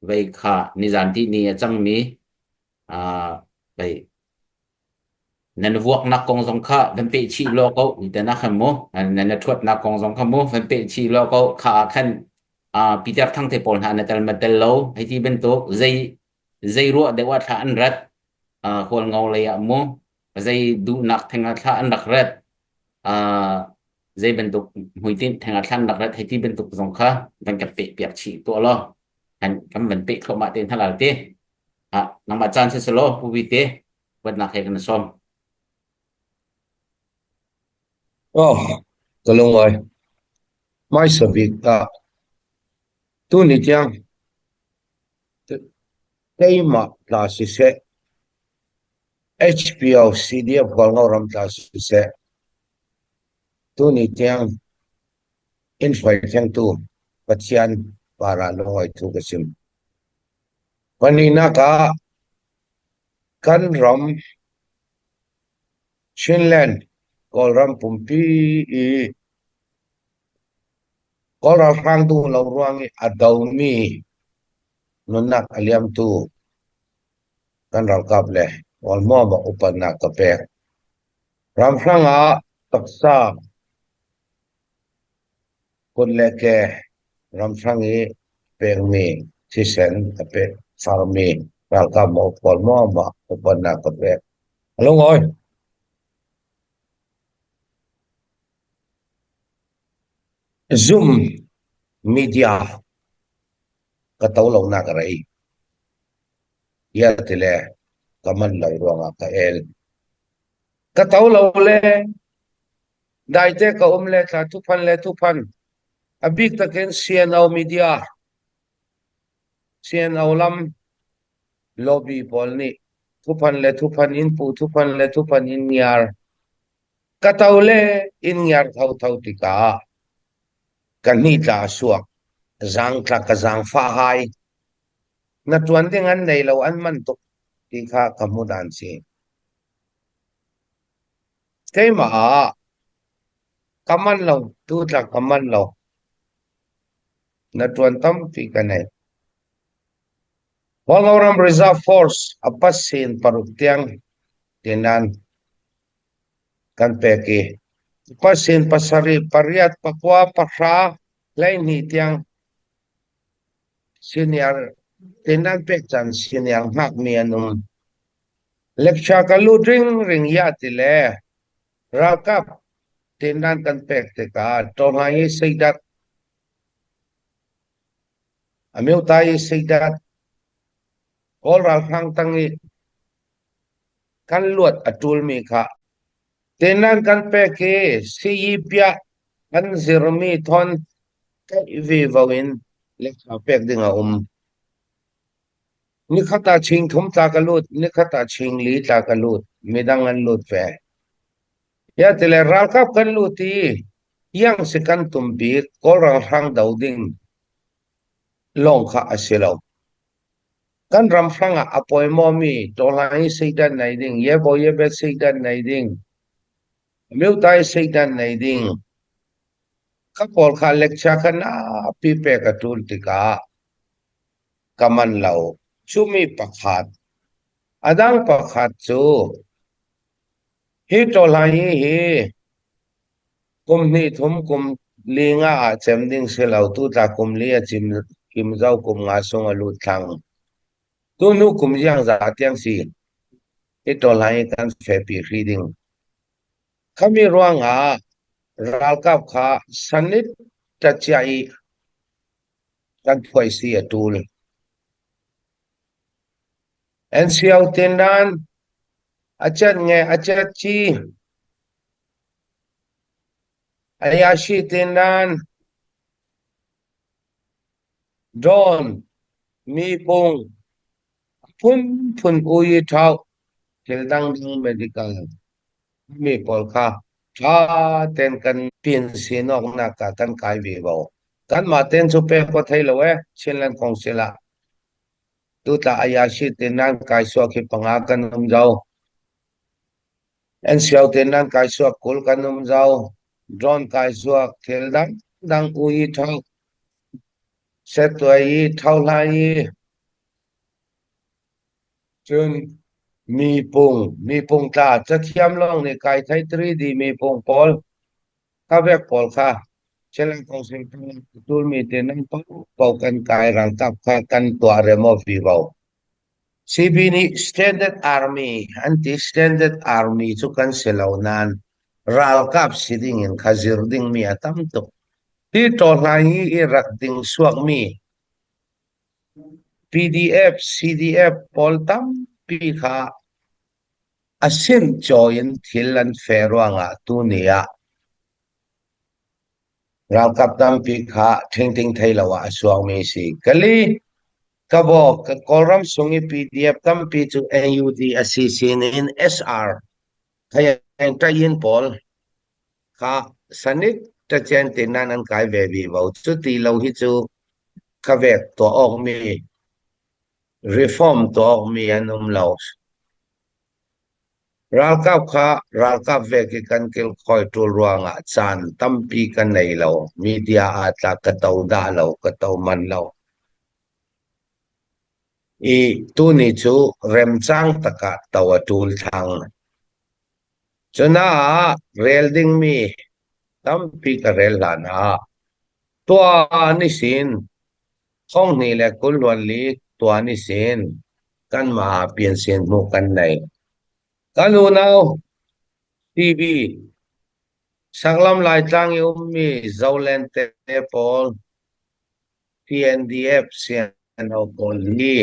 ไว้ค่ะนิจานที่นี่จังมีไปนันวกนักกองสงฆ์มันเปชีโลกแต่นักขโมนันทวดนักกองสงฆ์มันเปชีโลกขาคันปีเตอร์ทั้งเทปอนหานัตลมาเตลโลให้ที่เป็นตัวใจรัวเดว่าทานรัดคนเงาเลยอ่ะโมใจดูนักแทงทานรักรัดใจเป็นตัวหุยตินแทงทานรักรัดให้ที่เป็นตัวสงฆ์มันกับเปียกฉีตัวล้อกันกำมันเปเข้ามาเต็นทั้งหลายเตนังมาจานเสสโลผู้วิเตวัดนักให้กันซ้อมKalung ơi, mai sở việc tu ni chăng cái mà là sẽ HPO CDF gọi ngau ram là sẽ tu ni chăng info chăng tu patian para loi tu kesim panina ka kan ram Finland gọi ram pumpi gọi ram phang tu lo ruang adau mi nunak aliam tu kan ram kap le wal mo ma upan na ka pe ram phanga taksa kun le ke ram phangi pe mi chi sen ka pe far mi ral ka mo wal mo ma upan na ka pe along oi Zoom media ka taw lo na ka rai ya tile kaman lo ruanga ka el ka taw lo le dai te ka le ta tu phan abik ta ken CNO media CNO lam lobby bol ni tu phan in pu tu phan in yar ka taw le in yar thau ti ka kan ni ta suak zang tla ka zang fa hai na tuan ding an nei lo an man tok ti kha kamudan si kai ma kaman lo tu tla kaman lo na tuan tam ti ka nei Wangauram Reserve Force apasin paruktiang tinan kan peki pasin pasari pariat pakwa pakra lain hi tiang senior tinan pekchan senior hak mianum lecture kalu ring ya tile rakap tinan kan pek teka tonhai seidat amiu tai seidat all ral khang tangi kan luat atul mi kha tenan kan peke siyipya kan zirmi thon kai vi vawin lekha pek dinga ni khata ching thum ta kalut ni khata ching li ta kalut midang an lut fe ya tele ral kap kan luti yang sekan tumpi korang hang dauding long kha asilo kan ram franga apoi momi tolai seidan nai ding ye bo ye bet seidan nai ding meu tai seidan nai ding ka pol kha lecture kana pi pe ka tul tika kaman lau chumi pakhat adang pakhat chu hi tolai hi kum ni thum kum linga chemding selau tu ta kum lia chim kim zau kum nga song alu thang tu nu kum yang za tiang si hi tolai kan fe pi reading kami ruanga ralkap kha sanit tachai kan phoi si atul NCL tenan achat nge achat chi ayashi tenan don mi pung phun uyi thau keldang medical mi pol kha tha ten kan pin sinok na ka kan kai vi bo kan ma ten chu pe ko thai lo chinlan kong sila tu ta ayashi tenan kai so ki panga kan um jau en siao tenan kai so kul kan um jau drone kai so keldang dang ui thau set toi thau lai จนมีปงตาจะเทียมลองในกายไทยตรีดีมีปงปอลข้าแวกปอลค่ะเช่นกองเสียงตูมีเตนันปอกันกายรังกับค่ากันตัวเรมอฟีเบา CB นี่ Standard Army Anti Standard Army ทุกันเสลานันรัลกับสิดิ่งขจิรดิ่งมีอาตั้มตุที่ตัวไหนอีรักดิ่งสวกมี PDF CDF ปอลตั้มปีค่ะอาศินจอยน์ทิลันเฟรวงะตุเนียรัลกับตั้มปีค่ะทิ้งไทยละวะสวกมีสิกะลีกบอกกอลัมส่ง PDF ตั้มปีจู NUD Assistant in SR ขยันใจยินปอลค่ะสนิทจะเจนตินันอันกายเวบีว่าจุดที่เราฮิจูขเวกตัวออกมี reform ตัวออกมีอันนุ่มเรารัลกับเวกกันเกลคอยตัวรวงอาจารย์ตั้มปีกันในเรามีเดียอาจกระตาวด่าเรากระตาวมันเราอีตัวนี้จูเริ่มจ้างตะกะตัวตูลทางจน่าเรลดิ้งมีตั้มปีกเรลลานาตัวนิสินห้องนี้แหละกุลวันลีตัวนิสินกันมาเปลี่ยนเสียงมุกันในกันรู้นาวทีวีสักลำลายจังยุมมีเจ้าเลนเตปอล TNDF เสียงเอาปอลลี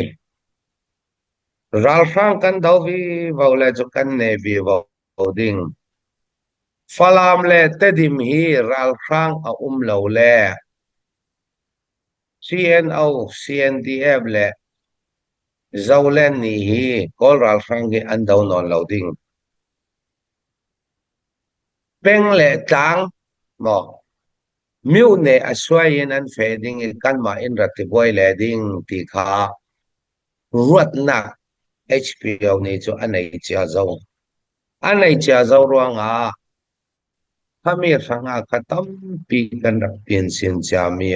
รัลฟังกันดาวีวาวเลจุกันเนบีวาวดิ้งฟลามเลเตดิมฮีรัลฟังเอาเลวเล CNO CNDF เลเจ้าเลนนี่ฮีกอลรัลฟังกีอันดาวนอนเลวดิ้งเป็นเลจังบอกมิวเนอสวยนันเฟดิ้งกันมาอินรัติบวยเลดิ้งที่ขารวดหนัก HPO นี่จูอันไหนเจ้าเจ้ารวงถ้ามีฟังกตั้มปีกันรับเปลี่ยนสินจามี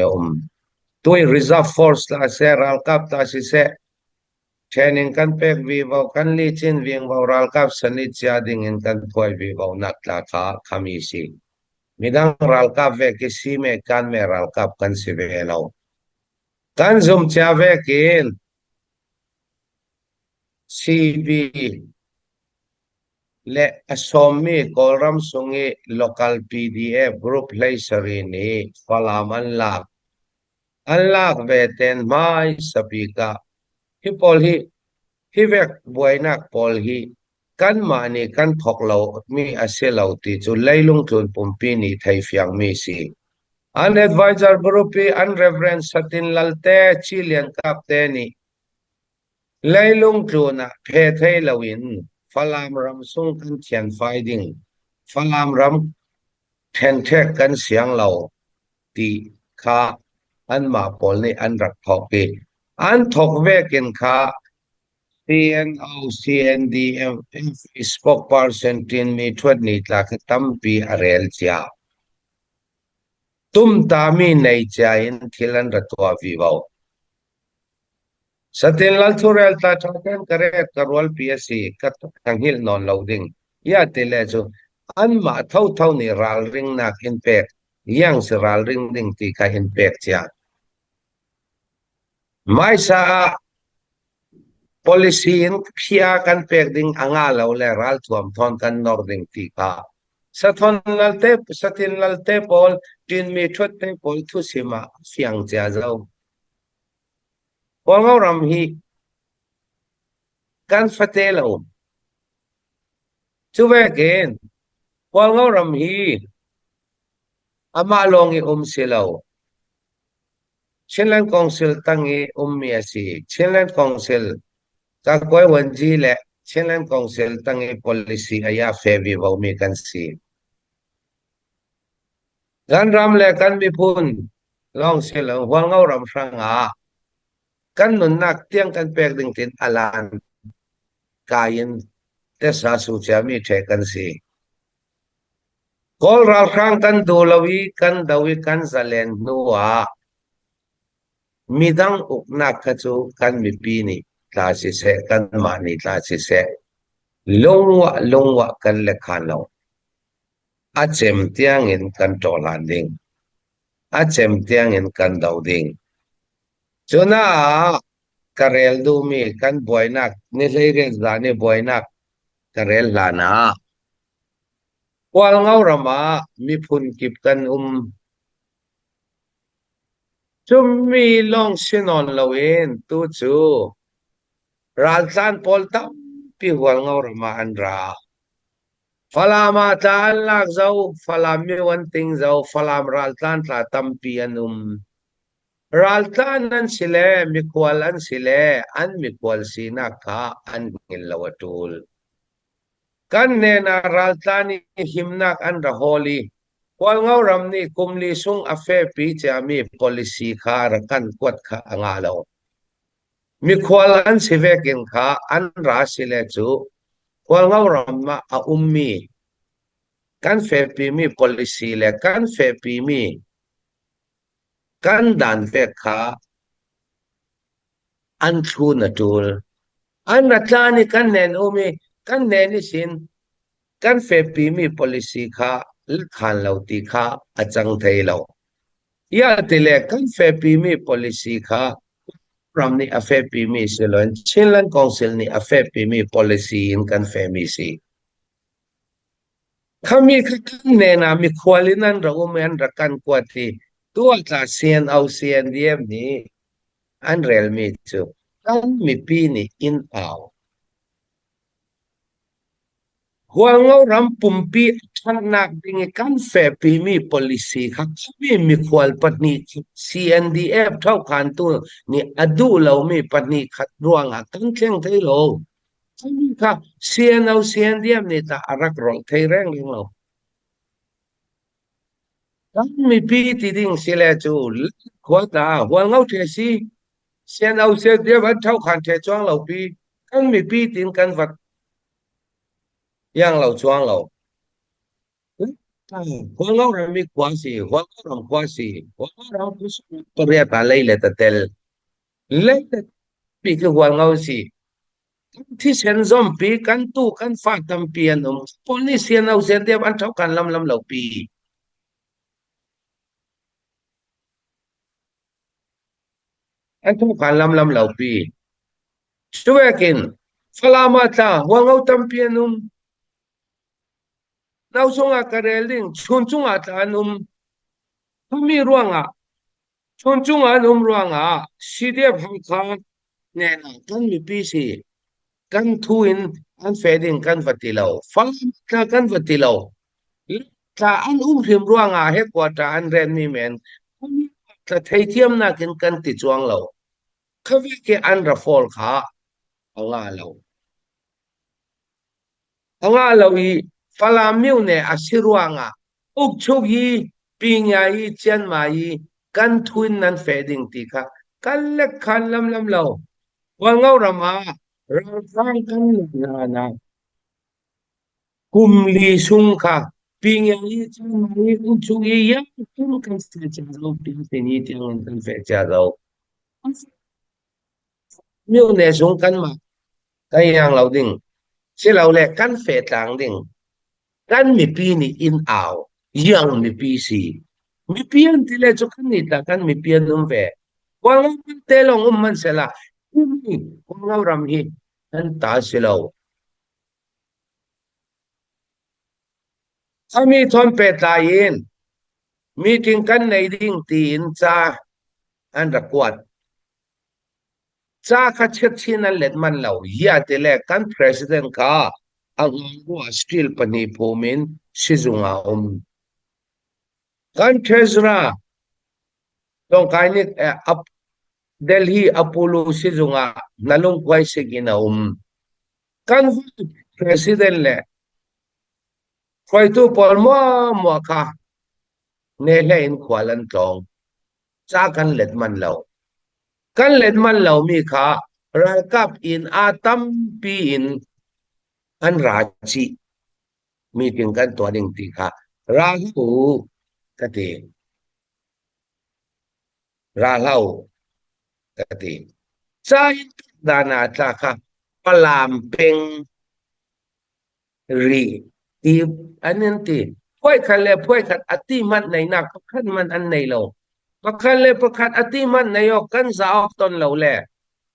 ตัว reserve force ลาเซรัลกับตาสิเซtraining กันเป็กวิวกันลีจินวิ่งวรัลกับสนิทจาดิ่งกันถอยวิวนักลาคามีสิมิดังรัลกับเวกิสิเมกันเมรัลกับกันสิเวลากันซุมจาเวกินCB และอสมีกอลัมส่ง local PDF group เลยสรีนี้ฟลามันลักเวเตนไม่สปีกาฮิปอลฮิเวกบวยนักปอลฮิกันมานี่กันทอกเรามีอาเซลาติจุไลลงทุนปุ่มปีนี่ไทยฟียงมีสิอัน advisor group อัน reverend สตินลัลเตชิเลียนกับเตนี่ไล่ลงทุนเพทให้เราอินฟลามรำส่งกันเขียนไฟดิ้งฟลามรำแทนแทกกันเสียงเราตีข้าอันมาปอลในอันรักทอกอันทอกเวกินข้า CNO CNDF spokesperson ทีนมีทวดนิดลักตั้มปีอาเรลจ้าตุ้มตามีในใจที่ลันรัตัววิวสตินลัลทุเรลตาทอกกันกระเรกกระวลพีเอซีกัดทางฮิลนอนเลวดิ้งยาเตเลจูอันมาเท่านี่รัลริงนักอินเปกยังสิรัลริงดิ้งที่เขาอินเปกจ้าไม่ซา policy พิอากันเปกดิ้งอ่างาเลวเลรัลทวมทอนกันนอร์ดิ้งที่เขาสตินลัลเตปอลจินมีทวดเตปอลทุสิมาเสียงจ้าเจ้าพอเรารำฮีกันฟัตเตลชูเวกินพอเรารำฮีอามาลงอีเสลาเช่นเล่นกองเซลตั้งอีมีอาศัยเช่นเล่นกองเซลก็คอยวันจีเล่เช่นเล่นกองเซลตั้งอี policy อายาเฟวีวมีกันสิกันรำเล่กันมีพูนลองเซลพอเรารำฟังกันนุนนักเตียงกันเปกดึงตินอลานกายินเตสาสุจามีเทกันสิกอลรัลครั้งกันดูลวีกันดาวิกันซาเลนนัวมีดังอุกนักขจูกันมีปีนี่ ตาสิเสกันมานี่ตาสิเสลงวะกันเลคานเราอาเจมเตียงเงินกันโตลานดิงอาเจมเตียงเงินกันดาวดิงจนกะเรลดูมีกันบ่อยนักนี่เลยเรียกว่านี่บ่อยนักกะเรลลานะวาลเงาระมามีพุนกิบกันจุมมีลองชินอนละเวนตูจูรัลซานพอลตัมปีวาลเงาระมาอันราฟลามาตาอันลักเจ้าฟลามีวันติงเจ้าฟลามรัลซานตาตัมปีอันุมรัลซานนั้นสิเลมีควาลันสิเลอันมีควาลสีนักะอันเงินละวตูลกันเนนารัลซานีหิมนักอันระฮอลีวาลเงารำนี้คุมลีซุงอเฟปีจะมี policy ขาระกันกวดขาอ่างาเรามีควาลันสิเวกินขาอันราสิเลจูวาลเงารำมาอุมมีกันเฟปีมี policy เลกันเฟปีมีกันดันเฟขาอันทูนตูลอันรัฐานี่กันเนนมีกันเนนิสินกันเฟปีมี policy ขาลขันเราตีขาอาจังไทยเรายาติเลกันเฟปีมี policy ขาพรำนี่อเฟปีมีสิลอนชินลันคอนซิลนี่อเฟปีมี policy อินกันเฟมีสิขามีกันเนนามีควาลินันเราเมือนรักันกว่าที่ตัวตาเซียนเอาเซียนเดียมนี้อันเรลมีจูกันมีปีนี่อินเอาหัวเงารำปุ่มปีทันนักดิ่งกันเฟปีมี policy ครับมีควาลปนี CNDF เท่ากันตัวนี่อดูเรามีปนีขัดรวงกันเชียงไทยเราค่ะ CNDF นี่ตารักรองไทยแรงเเรากันมีปีที่ดิ่งสิเลจูหัวตาหัวเงาเทซี CNDF เท่ากันเทจวงเราปีกันมีปีตินกันวัดยังเราจวงเราหัวเงาเรามีกว่าสิหัวเงาเรากว่าสิหัวเงาเราคือปริยัติอะไรเลยแต่เตลเลยปีคือหัวเงาสิที่เซนซอมปีกันตู้กันฟาตัมเปียนพอนี่เซียนเอาเซียนเดียบอันเท่ากันลำเหล่าปีอันเท่ากันลำเหล่าปีช่วยกินฟลามาตาหัวเงาตัมเปียนเราส่งอากาศเรื่องชุนจุงอาตาถ้ามีร่วงชุนจุงอาร่วงสิเดียบหังคาแน่นกันมีปีสิกันทูอินอันเฟดิงกันวัติเลาฟังกันวัติเลาถ้าอันพิมร่วงเฮกว่าถ้าอันเรนมีแมนถ้าไทยเทียมนักกันติดจวงเราเขาวิกอันระฟอลขาเอางาเราอีฟลามิวเนอสิรวงอุกชุกีปีญาอีเจนมาอีกันทุนนั้นเฟดิงตีค่ะกันเล็กขันลำเราว่าเงารามาเราสร้างกันนาคุมลีซุงค่ะปีญาอีเจนมาอีอุกชุกียังคุมกันเสียจาเราปีเสนีที่อันกันเฟจาเรามิวเนซุงกันมากันยังเราดิ่งเชื่อเราแหละกันเฟต่างดิ่งกันมีปีนี่อินเอายังมีปีสีมีปีอันที่เลจุกันนี่ตากันมีปีนุ่มเวว่ามันเตลงมันเสละนี่ว่าเรารำฮีอันตาเสลาถ้ามีทอนเปตายินมีถึงกันในดิ่งตีนจ้าอันรักวัดจ้าขัดเช็ดชินันเล็ดมันเหล่ายาเตเลกัน president ค่ะอังกัวสติลปนีโพมินชิซุงากันเทสราต้องการนี่เดลีอพอลโลชิซุงานั่งไว้สิกินากัน president เลยคอยตัวพอลมัวค่ะเนเลอินขวาลันตองจ้ากันเล็ดมันเหล่ากันเล็ดมันเหล่ามีค่ะรากับอินอาตัมปีอินอันราชีมีถึงกันตัวหนึ่งตีค่ะราหูกติราเล่ากติใจ ดานาตาค่ะปลามเป็งรีตีอันนั้นตีพ่อยคันเลยพ่อยคันอติมันในนักคันมันอันในเราประคันเลยประคันอติมันในออกกันสาวตนเราแหละ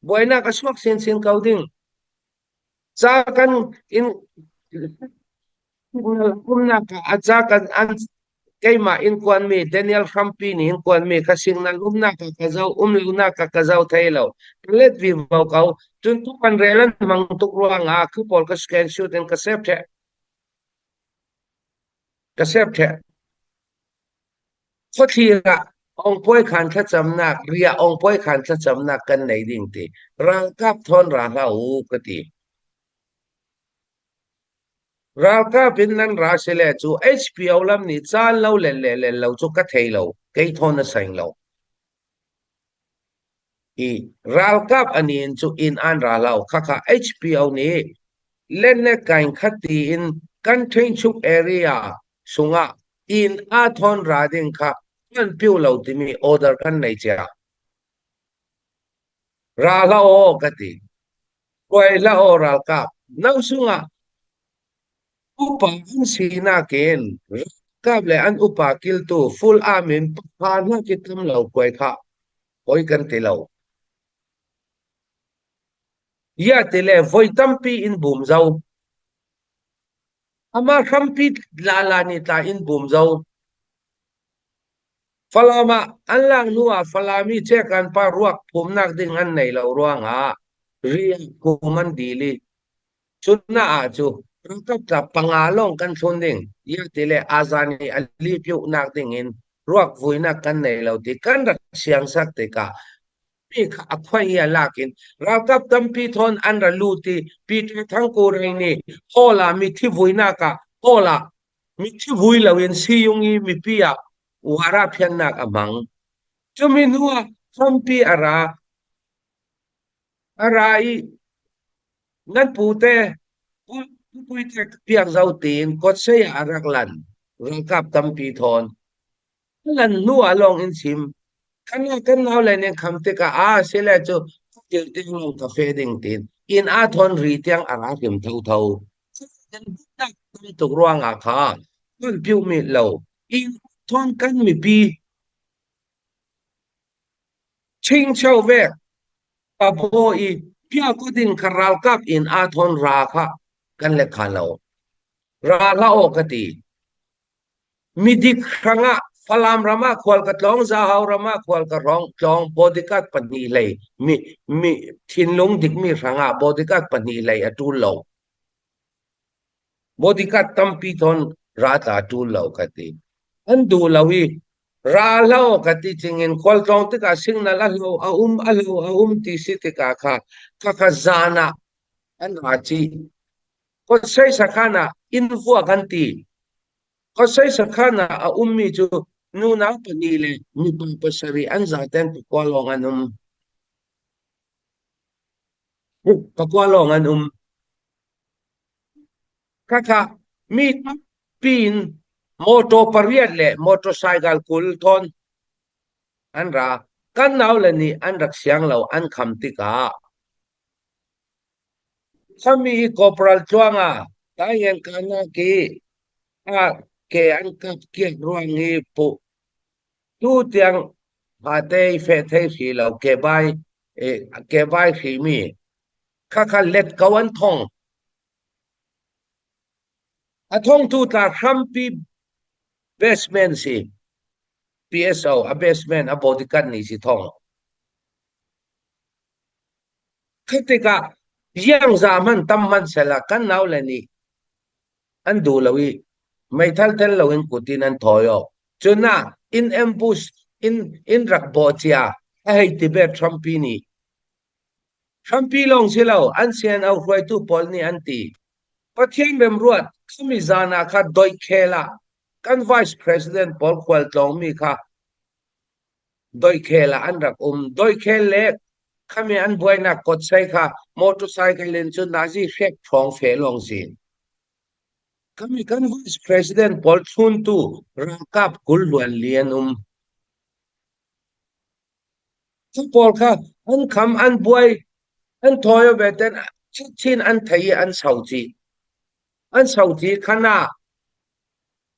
บ่อยนักสมักเส้นเขาดิ้งจากันอินคุณนักอาจารย์กันอันkayma in kwan mi Daniel Campini in kwan mi kasing nan na kakazaw lu na kakazaw thaylaw let vi baw kaw tun tu kan relan mang tukruang a ku pol ka scan shoot in kasep the khothira ong poi khan kha chamnak ria ong poi khan kha chamnak kan nei ding ti rang kap thon ra la u kati raka pinnan rasile chu HPO lam ni chan lo le lo chu ka thailo kei thon na saing lo i ralkap anin chu in an ralau khakha HPO ni lenne kain khati in country chuk area sunga in a thon rading kha kan piu lo timi order kan nei cha ralao kati koi la o ralkap nau sunga upa an sina ken kap le an upa kil tu full amin pa na kitam lo koi kha koi kan te lo ya tele voi tampi in bum zau ama khampi lala ni ta in bum zau falama anlang nuwa falami che kan pa ruak phum nak ding an nei lo ruang a ria kuman dili chunna a chu rangkap ta pangalong kan thon ding ya tele azani ali pyu nak ding in ruak vuina kan nei lo ti kan rak siang sak te ka mi kha akhwai ya lakin rangkap tampi thon an ra luti pi thang ko rai ni hola mi thi vuina ka hola mi thi vui lo in si yungi mi pia wara phian nak amang chumin huwa tampi arai nan pute pui tek piang zau tin kot se araklan rangkap tampi thon lan nu along in sim kan naw le ne kham te ka a sele chu til ting long ka fe ding tin in a thon ri tiang ara kim thau kan tak tu ruang a kha kan piu mi lo in thon kan mi pi ching chau ve pa bo i pia ko din kharal kap in a thon ra kha kan le kha lo ra la o kati mi dik khanga falam rama khwal ka tlong za haw rama khwal ka rong tlong bodyguard pani lei mi thin long dik mi ranga bodyguard pani lei atul lo bodyguard tampi thon ra ta atul lo kati an du lawi ra lo kati chingin khwal tlong te ka singna la lo a ti si te ka kha zana an ra chi ko sai sakana in vuwa ganti ko sai sakana a mi chu nu na panile mi pasari an zaten pakwalongan kaka mi pin moto pariat le motorcycle kul thon an ra kan naw le ni an rak siang lo an kham ti ka sami corporal chuanga tayen kana ki a ke an kap ke ruangi pu tu tiang ha te fe the si lo ke bai si mi kha let kawan thong a thong tu ta hampi basement si PSO a basement a bodyguard ni si thong khatika yang zaman tamman sala kan naw le ni an du lawi mai thal tel lo in kutin an thoyo chuna in ambush in rak botia a hei tibet trumpini trampi long silo an sian au khwai tu pol ni anti pathian bem ruat khami zana kha doi khela kan vice president pol khwal tlong mi kha doi khela an rak doi khele khami an boina kot sai kha motorcycle len chu nazi shek thong fe long sin kami kan vice president pol chun tu rangkap kul luan lian pol kha an kham an boy อันทอยเวเตนชินอันไทยอันซาอุดีขณะ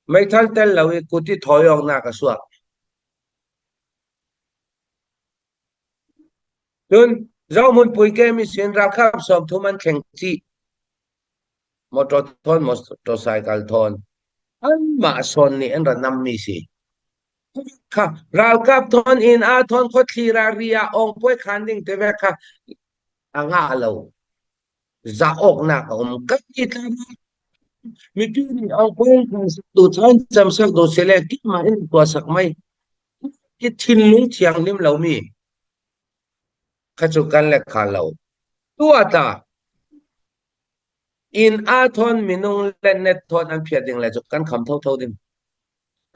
ไม่ทันเตลเราอีกุติทอยออกนากระสวกจนเรามุนปุยแกมีเสียนราคาสอบทุมันแข่งจีมอเตอร์ทอนมอเตอร์ไซค์ทอนอันมาสอนนี่อันระนำมีสิค่ะราคาทอนอินอาทอนคดลีราเรียองป่วยคันดิ้งเทเวค่ะอ่างอาเราจะออกนักกัดอีกมีพี่นี่เอาป่วยคันดูท่านจำสักดูเสลกิมาอินตัวสักไม่กิดทิ้งลุงเทียงนิมเรามีขจุกันเล็กขาเราตัวตาอินอาทอนมินุงเล่นเน็ตทอนอันเพียดิงเลยจุกันคำเท่าดิง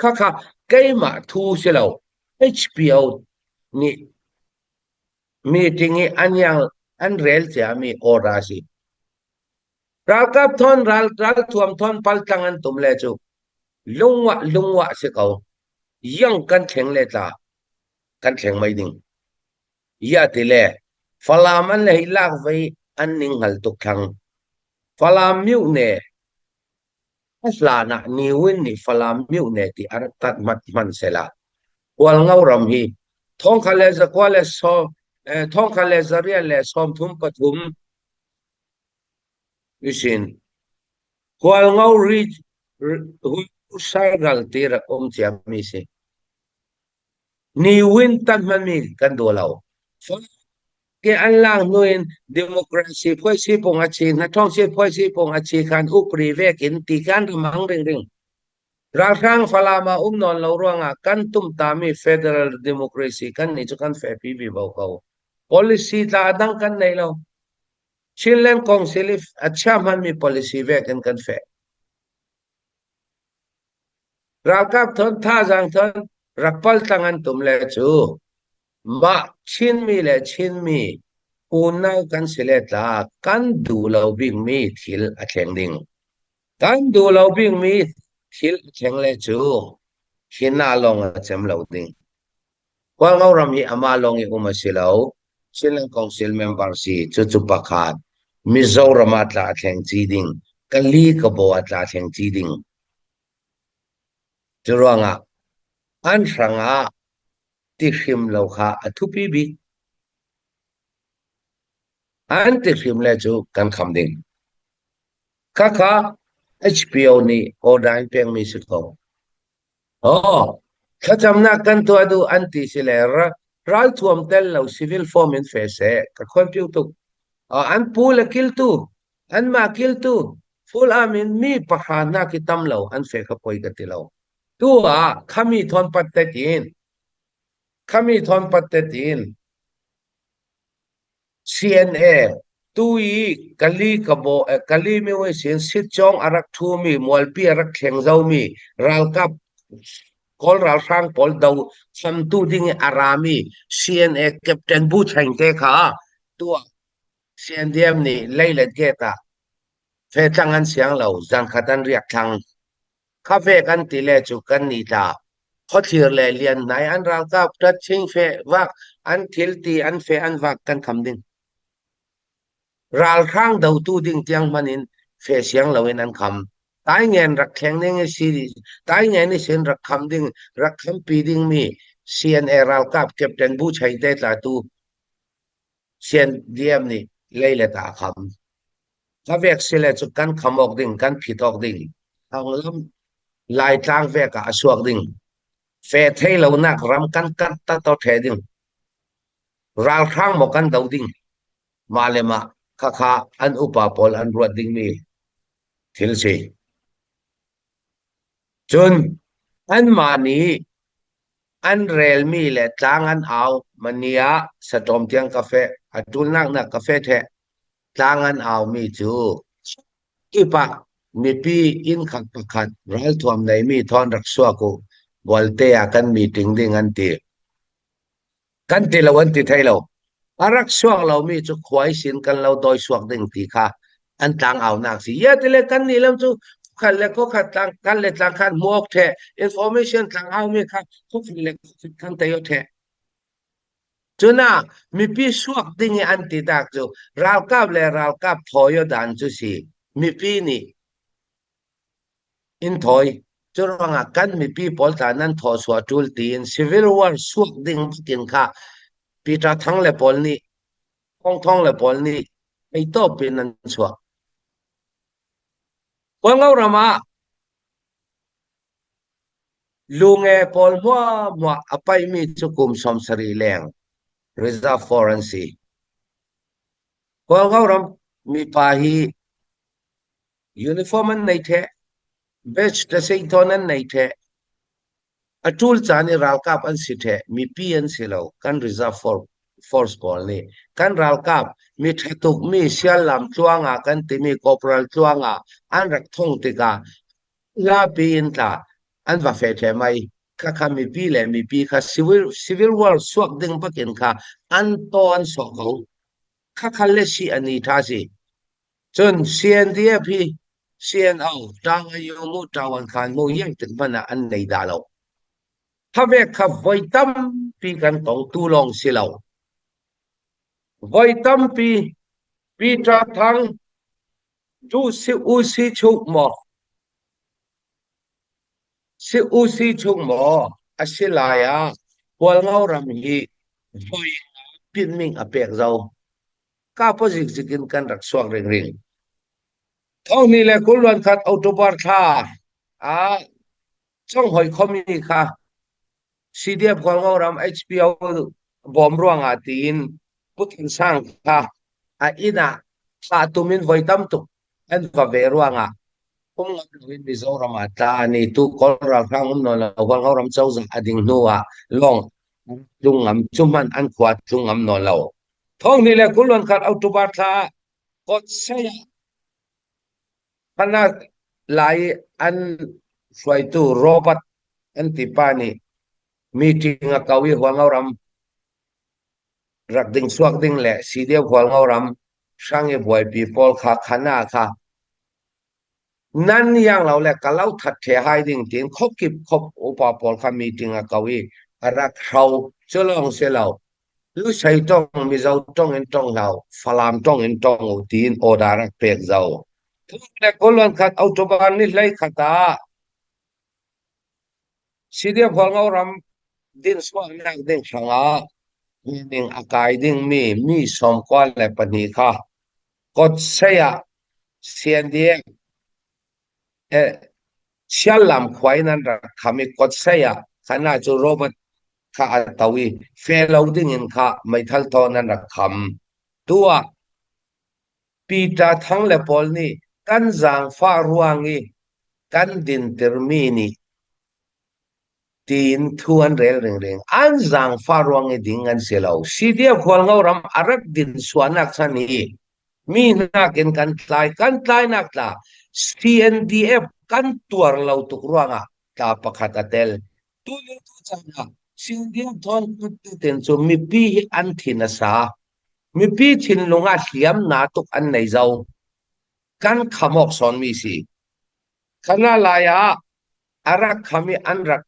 ค่ะไกมาทูเสลา HBO นี่มีจริงอันยังอันเรลจะมีออราสิรักกับทอนรักทวมทอนพัลตังอันตุมเลจูลุงวะสิเขายังกันแข็งเลยตากันแข็งไม่ดิ่งยาติเลฟลามันเลยลากไว้อันนิ่งหัลตุกขังฟลามิวเน่อัสลานะนิวินนี่ฟลามิวเน่ที่อารัตัดมันเสละวัลเงารำฮีท้องทะเลจะกว่าเลสอท้องทะเลจะเรียนเลสอมทุมปทุมวิสินวัลเงารีหุสายกัลตีระเจียมีสินิวินตัดมันมีกันตัวเราแกอันล่างหน่วยดิโมคราซีพ่อยซีปงอาชีนะท้องเสียพ่อยซีปงอาชีการอุปริเวกินตีการระมังเร่งราคางฟลามานอนเราร่วงกันตุมตามี Federal Democracy กันนี่จุกันแฟปีบีบอกเขา policy ตาดังกันในเราชิลเลนกองซิลิฟอัชชามันมี policy เวกันแฟรากับทนท่าจังทนรักพัลตังอันตุมเลจูมาชินมีและชินมีปูนายกันเสลตากันดูเราบิงมีทิลอแข่งดิ่งกันดูเราบิงมีทิลแข่งเลจูหินาลงจำเราดิ่งว่าเรารำยีอามาลงอีอุมาสิเราชิลังกองซิลเมมเบอร์ซีจุปะขาดมิโซรามาตลาแข่งจีดิ่งกันลีกบัวตลาแข่งจีดิ่งจรวงอันสังติชิมเราค่ะทุปีบีอันติชิมเลจูกันคำดิ่งค่ะ HBO นี่โอได้เพียงมีสุดเขาข้าจำนักกันตัวดูอันติสิเลระรัลทวมเตลเรา civil form in face กับคนพิวตุกอันพูลกิลตูอันมากิลตูฟูลอามินมีปะหานาคิตำเราอันเฟกปอยกันติเราตัวขมีทอนปัตเตติน CNA ตุยกะลีกะโบกะลีมีไว้เสียนสิจองอารักทูมีมวลปีอารักแข่งเจ้ามีรัลกับกอลรัลฟังปอลดาวซัมตูดิ้งอารามี CNA แคปเทนบูชังเตค่ะตัว CNDM นี่ไล่เล็ดเกตาเฟตังอันเสียงเราจันขัดันเรียกทางคาเฟ่กันติเลจุกันนิตาเขาเชื่อเลยเรียนไหนอันรัลกับตัดชิงเฟวักอันทิลตีอันเฟอันวักกันคำดิ้งรัลข้างดาวตูดิ้งเตียงมันอินเฟเสียงเราเองนั้นคำตายเงินรักแข่งนี่ซีรีส์ตายเงินนี่เสียงรักคำดิ้งรักคำปีดิ้งมีเซียนรัลกับเก็บเต็นบูชัยได้ตาตูเซียนเดียมนี่เลยเลตาคำถ้าเวกเสลจุกันคำออกดิ้งกันผิดออกดิ้งทางลำลายทางเวกอาสวกดิ้งเฟทให้เรานักรำกันตัดต่อเทดิ้งรัลข้างหมกกันดาวดิ้งมาเลมาข้าอันอุปปอลอันรวดดิ้งมีทิลซีจนอันมานี้อันเรลมีและจางอันเอามันเนียสะตอมเตียงกาแฟอัตุลนักกาแฟแท้จางอันเอามีจูอีปะมีปีอินขัดรัลทวมในมีทอนรักษากูบอลเตะกันมีติงดิ้งอันตีเราอันตีไทยเราอารักษาเรามีจุควายสินกันเราโดยสวกดิ้งตีค่ะอันต่างเอานักสิยาติเลกันนี่ลำจูขันเล็กก็ขัดต่างกันเล็กต่างกันมอกแท้ information ต่างเอามีค่ะทุกเล็กกันแต่ยศแท้ Juna mi pi suak ding anti dak jo ral kap le ral kap thoyo dan chu si mi pi ni in thoi churanga kan mi pi pol ta nan tho swa tul tin civil war suak ding kin kha pi ta thang le pol ni kong thong le pol ni ei to pin nan swa pol ngau rama lunge pol mo apai mi chukum som sari leng reserve forency pol ngau ram mi pa hi uniform an nei the batch ta sei tonan nei the atul chani ral kap an si the mi pi an silo kan reserve force pol ni kan ral kap mi thatuk mi sial lam chuanga kan ti mi corporal chuanga an rak thong tika la pi in ta an va fe the mai kha mi pi le mi pi kha civil war suak ding pakin kha an ton so ko kha le si ani tha si chun CNDF CNO tang ayu mu tawan khan mu yang tin bana an nei da lo ha ve kha voitam pi kan tong tu long si lo voitam pi tra thang tu si u si chuk mo si u si chuk mo asilaya pol ngau ram hi voi pin ming apek zau ka pozik zikin kan rak swak ring ring thong ni le kulwan khat autobar tha a chong hoi khomi kha CDF pol ngau ram HPO bom ruang atin putin sang kha a ina sa tumin voitam tu an va ve ruanga kum ngin Mizoram ata ni tu kol ra khang no la wal ngauram chau za ading nuwa long lungam chuman an khwat lungam no lo thong ni le kulon khat autobar tha kot saya kana lai an swai tu robot an tipani meeting a kawi wal ngauram rak ding suak ding le CDF wal ngauram sange boy people kha khana kha nan yangเราแลกะเล่าถัดเทให้ดิ่งติงคบกิบคบอุปปอลคามีติงอะกวีรักเขาเจลองเสลาลูใช้ต้องมีเจ้าต้องเอ็นต้องเราฟลามต้องเอ็นต้องอุตีนโอดารักเปกเจ้าทุกแต่คนวันขัดอัตบานนี่เลยขัดตาสิเดียพอเรารำดินสว่างนักดิ่งช่างอาดิ่งอากาศดิ่งมีสมควรและปณิค่ะกดเสียเสียนเดียเชียลำควายนั้นรักขมิกดเสียขณะจูโรบข้าตาวีเฟลาวดิ้งอินข้าไม่ทัลทอนั้นรักขำตัวปีตาทั้งเลปอลนี่กันจางฟ้ารวงนี่กันดินเตอร์มีนี่ตีนทวนเรลเริงอันจางฟ้ารวงนี่ดิ้งกันเสียแล้วสิเดียควงเอารำอารักดินสวนนักสันนี่มีนักเอ็นกันตายนักตาCNDF kan tuar lau tuk ruanga ta pakhat atel tu le tu chana sindia thon ten so mi pi an thina sa mi pi thin lunga hliam na tuk an nei zau kan khamok son mi si khana laya arak khami an rak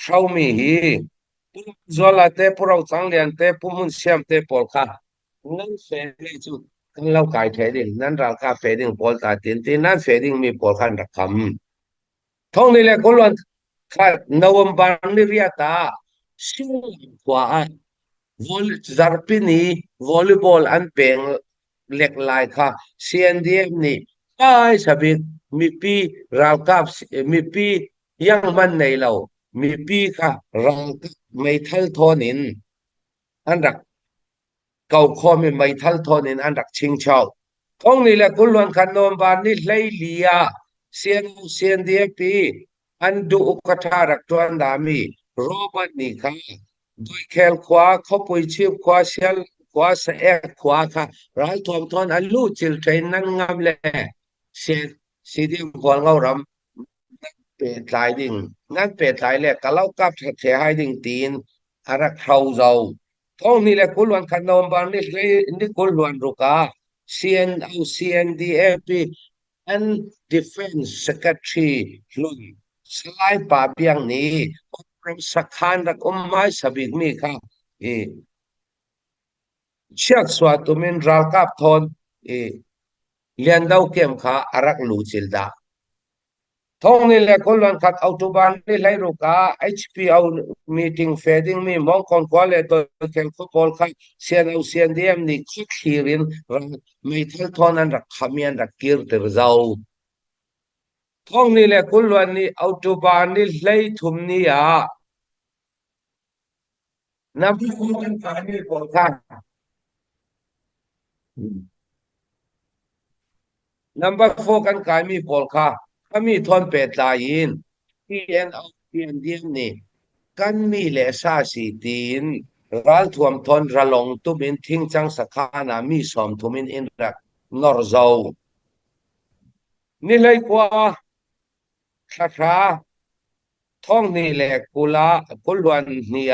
thau mi hi zola te purau changlian te pumun siam te polkha nan se le chu kan lau kai the ding nan ral ka fe ding pol ta tin nan fe ding mi pol khan rak kham thong ni le kolwan kha November ni riata sil kwa zarpini volleyball an peng lek lai kha CNDF ni ai sabit mi pi ral kap mi pi yang man nei lo mi pi kha rang mai thal thonin an rak kau kho mi mai thal thonin an rak ching chau thong ni le kolwan kha November ni hlei lia CNDF an du ukatharak tuan dami robot ni kha doi khel khwa khopoi chip khwa sel khwa sa ek khwa kha rai thom thon an lu chil train nan ngam le CDF kwal ngau ram pe tlai ding nan pe tlai le kalau kap the hai ding tin arak khau zau thong ni le kulwan khan November ni kulwan ruka CNDF and Defense Secretary Lun Salai Pa Piang ni from Sakhan rak mai sabik mi kha เชียกสวาตุมินราวกับทอนเลียนดาวเกมขาอารักลูจิลดาท้องนี่แหละคนวันขัดเอาตุบานนี่ไล่รูกา HPO meeting fading มีมองคนกว่าเลยตัวแข่งฟุตบอลค่ะเซียนเอาเซียนเดียมนี่คิดขีรินไม่ทันทอนั้นรักขมียนรักกิรติรเจ้าท้องนี่แหละคนวันนี้เอาตุบานนี่ไล่ทุ่มนี่นับที่คนกันการนี่พอค่ะNumber 4 กันกายมีปอลค่ะถ้ามีทอนเป็ดลายินที่เอ็นเอาเพียนเดียนนี่กันมีเลสาสีตีนรัลทวมทอนระลงตุมินทิ้งจังสกานามีสอมตุมินอินรักนอร์เจ้านี่เลยกว่าคาท้องนี่แหละกุลากุลวันนี่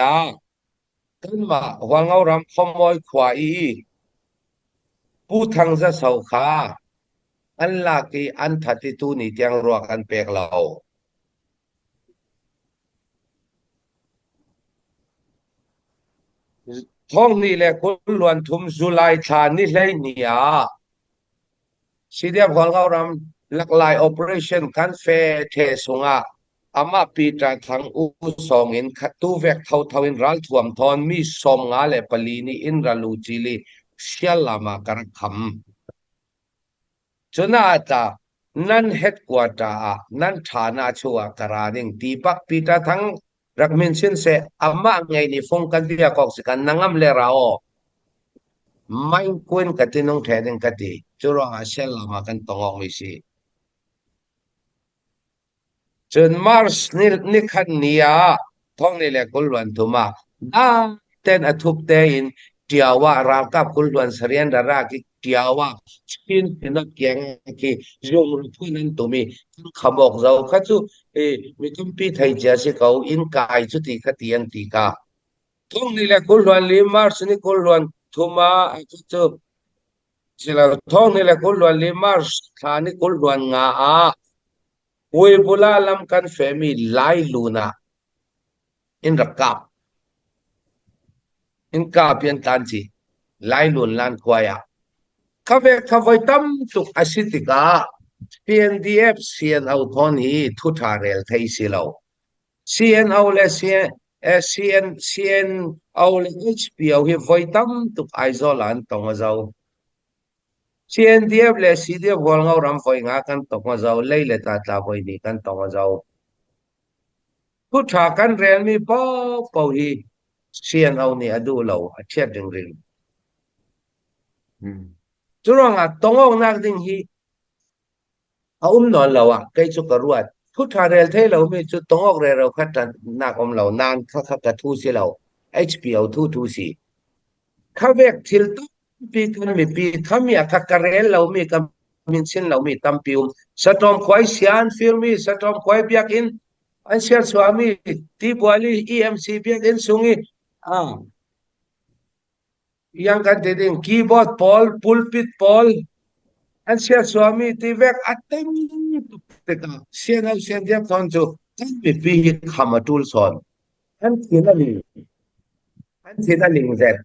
กันมาหวังเอารำขโมยควายผู้ทางจะเสาขาอันลากีอันทัติตูนี่เตียงรัวกันเปกเราท้องนี่แหละคนล้วนทุมจุลายชานี่เลยเนี่ยสิเดียบของเรารำหลักหลาย operation กันเฟเทสงะอามาปีตาทั้งอุสองอินขัตูเวกเท่าอินรัลทวมทอนมีสมงาเลปลีนี่อินรัลูจิลีเชียลามากระคำจนาตานั่นเฮดกว่าตานั่นฐานะชัวกราดิงตีปักปีตาทั้งรักมินสินเสอามาไงนี่ฟงกันเดียกอกสิกันนังอำเลราโอไม่ควรกตินงแทนกติจุรอาเชลลามากันตององวิสิจนมาร์สนิคันเนียท้องนี่แหละกุลวันทุมาเต้นอทุบเตอินเดียวว่าราวกับกุลวันเสรียนดารากิเดียวว่าชินนักแกงกิยงรูปนั้นตุมีขบอกเราข้าจูมีคำพิไทยเจสิเขาอินกายจุติขติยันติกาท้องนี่แหละกุลวันลิมาร์สนี่กุลวันทุมาจูสิลาท้องนี่แหละกุลวันลิมาร์สขานี่กุลวันงาเวบุลาลัมกันเฟมิไลลูนาอินรักกับอินกาเปียนตันจีไลลูนลันควายขวายตั้มตุกอาศิติกา PNDF เซียนเอาทอนีทุทาเรลไทยสิเราเซียนเอาเลเซียนเอาเล HP เอาให้ไว้ตั้มตุกไอโซลันตองเจ้า CNDF เลสีเดียบวอลเงารำไฟงากันตองเจ้าเลยเลตาตาไฟนี่กันตองเจ้าทุทากันเรลมีป้อฮีเซียนเอานี่อดูเราเทียบดึงเรื่องจุดว่าตองเอานักดิ่งฮีเอานอนเราใกล้จุกรวดพุทธาเรลเทเราไม่จุดตองออกเรเราคัดนักเรานานข้ากระทูสิเรา HPO ทูสีข้าเวกทิลตุปีกันมีปีข้ามีอักเรลเรามีกำมินสินเรามีตั้มปิวสตอมควายเสียนฟิลมีสตอมควายเบียกินอันเชียร์สวามีที่บัวลี EMC เบียกินสุงียังกันเด็กคีย์บอร์ดพอลพูลปิดพอลอันเชียร์สวามีที่เวกอัตเต็มเด็กเสียนเอาเสียนเดียบตอนจูกันมีปีขมาตูลสอนอันที่นั่นลิงเซ็ต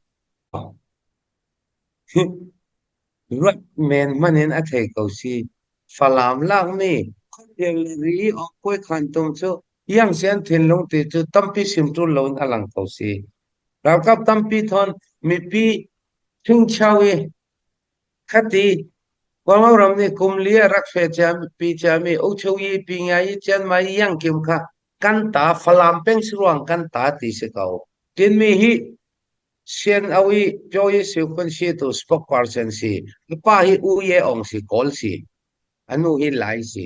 รักแมนมันเห็นอะไรเขาสิฝรั่งล่างนี่เขาเรียกรีออกไปขันตรงจูยังเสียนทิ้งลงติดจูตั้มปีสิมจุลลงอลังเขาสิเรากับตั้มปีทอนมีปีถึงเช้าคดีว่าเราเนี่ยกุมเลียรักเฟจามปีจามีอุชวีปีไงจันมายังกิมค่ะกันตาฝรั่งเป็นสรวงกันตาตีสเขาดินมีฮีเซียนเอาอีจอยสิคนสิตัวสปอกพาร์ซันสิป้าฮีอุยเอองสิคอลสิอันนู้ฮีไลสิ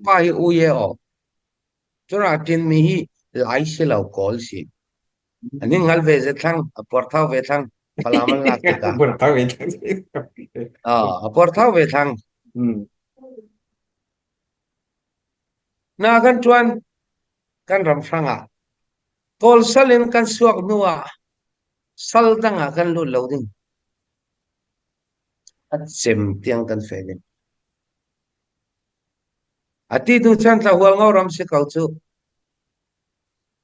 ป้าฮีอุยเออจนอาทิตย์มีฮีไลสิเราคอลสิอันนี้งัลเวจทั้งปอร์ท้าเวทั้งพลามันลักติกาปอร์ท้าเวทั้งปอร์ท้าเวทั้งนากันชวนกันรำฟังกอลสัลินกันสวกนัวสัลดังกันลุลลาวดิ้งอัดเซมเตียงกันเฟลินอาทิตย์ดูฉันตะหัวเงารำสิเขาจู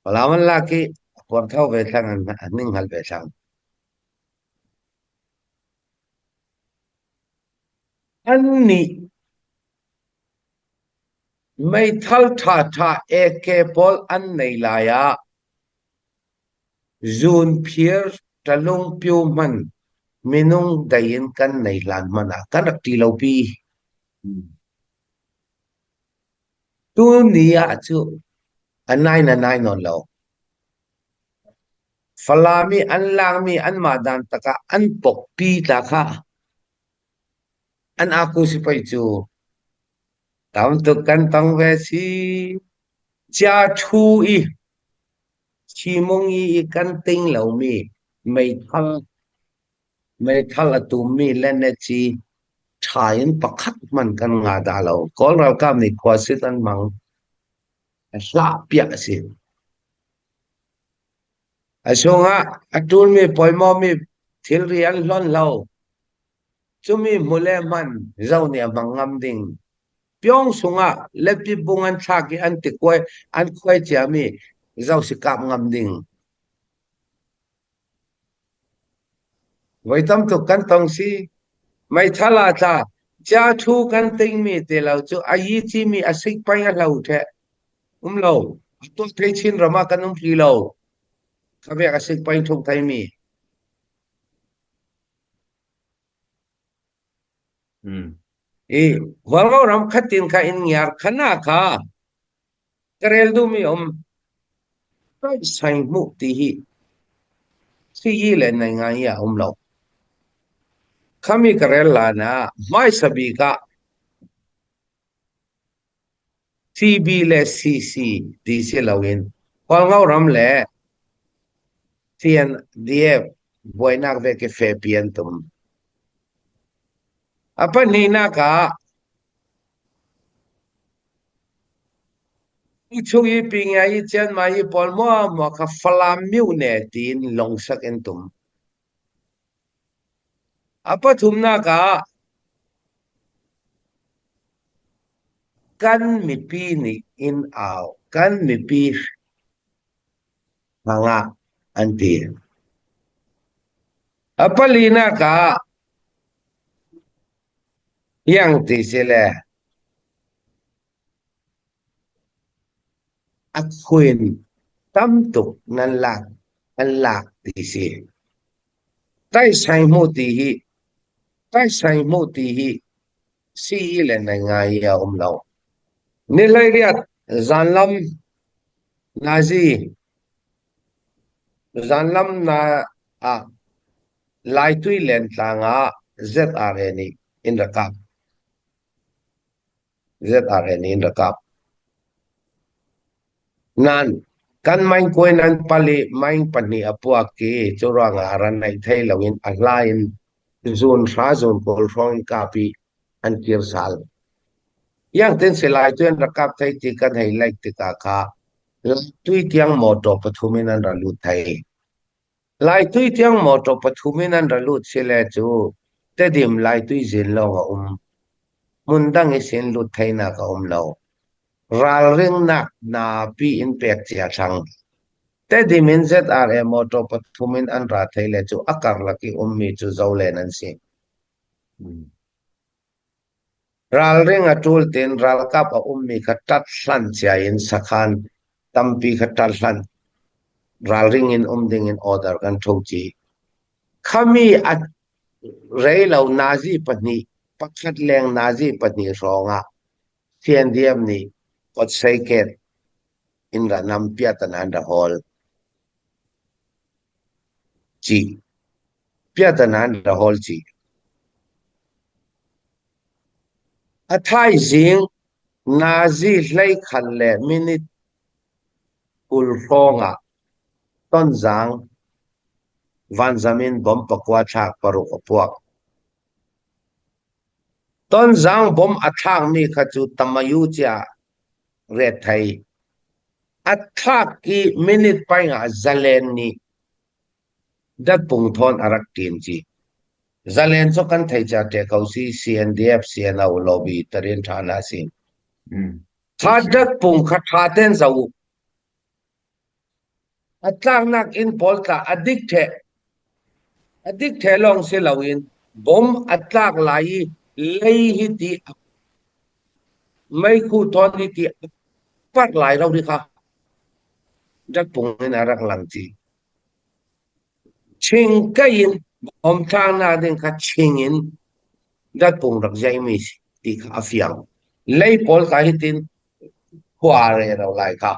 พลามันลัก ความเท่าไปทางอันนึงหันไปทางอันนี้ไม่ทัลท่าเอเคปอลอันในลายะจูนเพียร์ตะลงพิวมันมินุงได้ยินกันในลานมันกันรักที่เราปีตัวนี้จูอันไหนนอนเราฟลามีอันลางมีอันมาดันตะกะอันปกปีตะค่ะอันอากูสิไปจูตามตุกันต้องเวสีจาทูอีชีมงอีกันติงเหล่ามีไม่ทัลตุมีเล่นเนจีชายันประคัดมันกันงาดาเราก็เรากำนี่ควาสิตันมังลาเปียสิอาชงอาตูนมีปอยมอมีทิลเรียนล้นเราจุมีมุเลมันเจ้าเนี่ยมังงำดิ่งเปียงสุงเล็บปีบุงอันชากิอันติกวยอันควายเจามีเจ้าสิกับงำดิ่งไว้ทำตุกันตองสิไม่ทลาตาจะทูกันติงมีเตเราจูอายีจีมีอาศัยไปเราแท้เราตัวเทชินรามากันพลีเราข้าเบียอาศัยไปทุกไทยมีวันเรารำคัดตินข้าอินยาร์ขนาข้ากระเรลดูมีไปใส่มุติฮีสี่เลนในงานยาเราข้ามีกระเรลลานะไม่สบีกะทีบีเลซีซีดีเซลวินวันเรารำเล่เทียนเดียบวยนักเวกเฟเปียนตุมapa ni naka chui pinga i chen mai pol mo ka flam miu ne tin long sak entum apa thum naka kan mi pi ni in out kan mi pi hanga anti apa lina ka yang ti sele akuin tamtuk nan lak an lak ti si tai sai mo ti hi si le na ngai ya lo ni lai riat zanlam na lai tui len tanga ZRN in the cup ZRN in the cup nan kan main koin an pali main pani apuak ki churang aran nai thei lawin alain zone sa zone kol rong kapi an kir sal yang ten selai tuen rakap thai ti kan hai like ti ka kha tui tiang moto pathumin an ralu thai lai tui tiang moto pathumin an ralu sele chu te dim lai tui zin lo mundang isen lut thai na ka lo ral ring nak na pi impact ya chang te dimin ZRM moto pathumin an ra thai le chu akar laki mi chu zaulen an si ral ring atul ten ral kap mi khatat hlan chia in sakhan tampi khatal hlan ral ring in ding in order kan thoji khami at reilo nazi pani pakhat leng nazi pani ronga thian diam ni kot saiket in ra nam piatan and hall ji piatan and hall ji athai jing nazi hlai khan le minute ul ronga ton jang van zamin bom pakwa thak paruk apuak ton jang bom athak mi khachu tamayu cha red thai athak ki minute pai nga zalen ni dat pung thon arak team ji zalen so kan thai cha te kausi CNDF CNO lobby tarin thana sin thadak pung kha thaten zau atlang nak in polta adik the long se lawin bom atlak lai lei hi ti mai khu thon ni ti pat lai lo di kha jak pung in arak lang ti ching kain bom thang na den kha chingin dat pung rak jai mi ti kha afiang lei pol ka hitin khwa re ro lai kha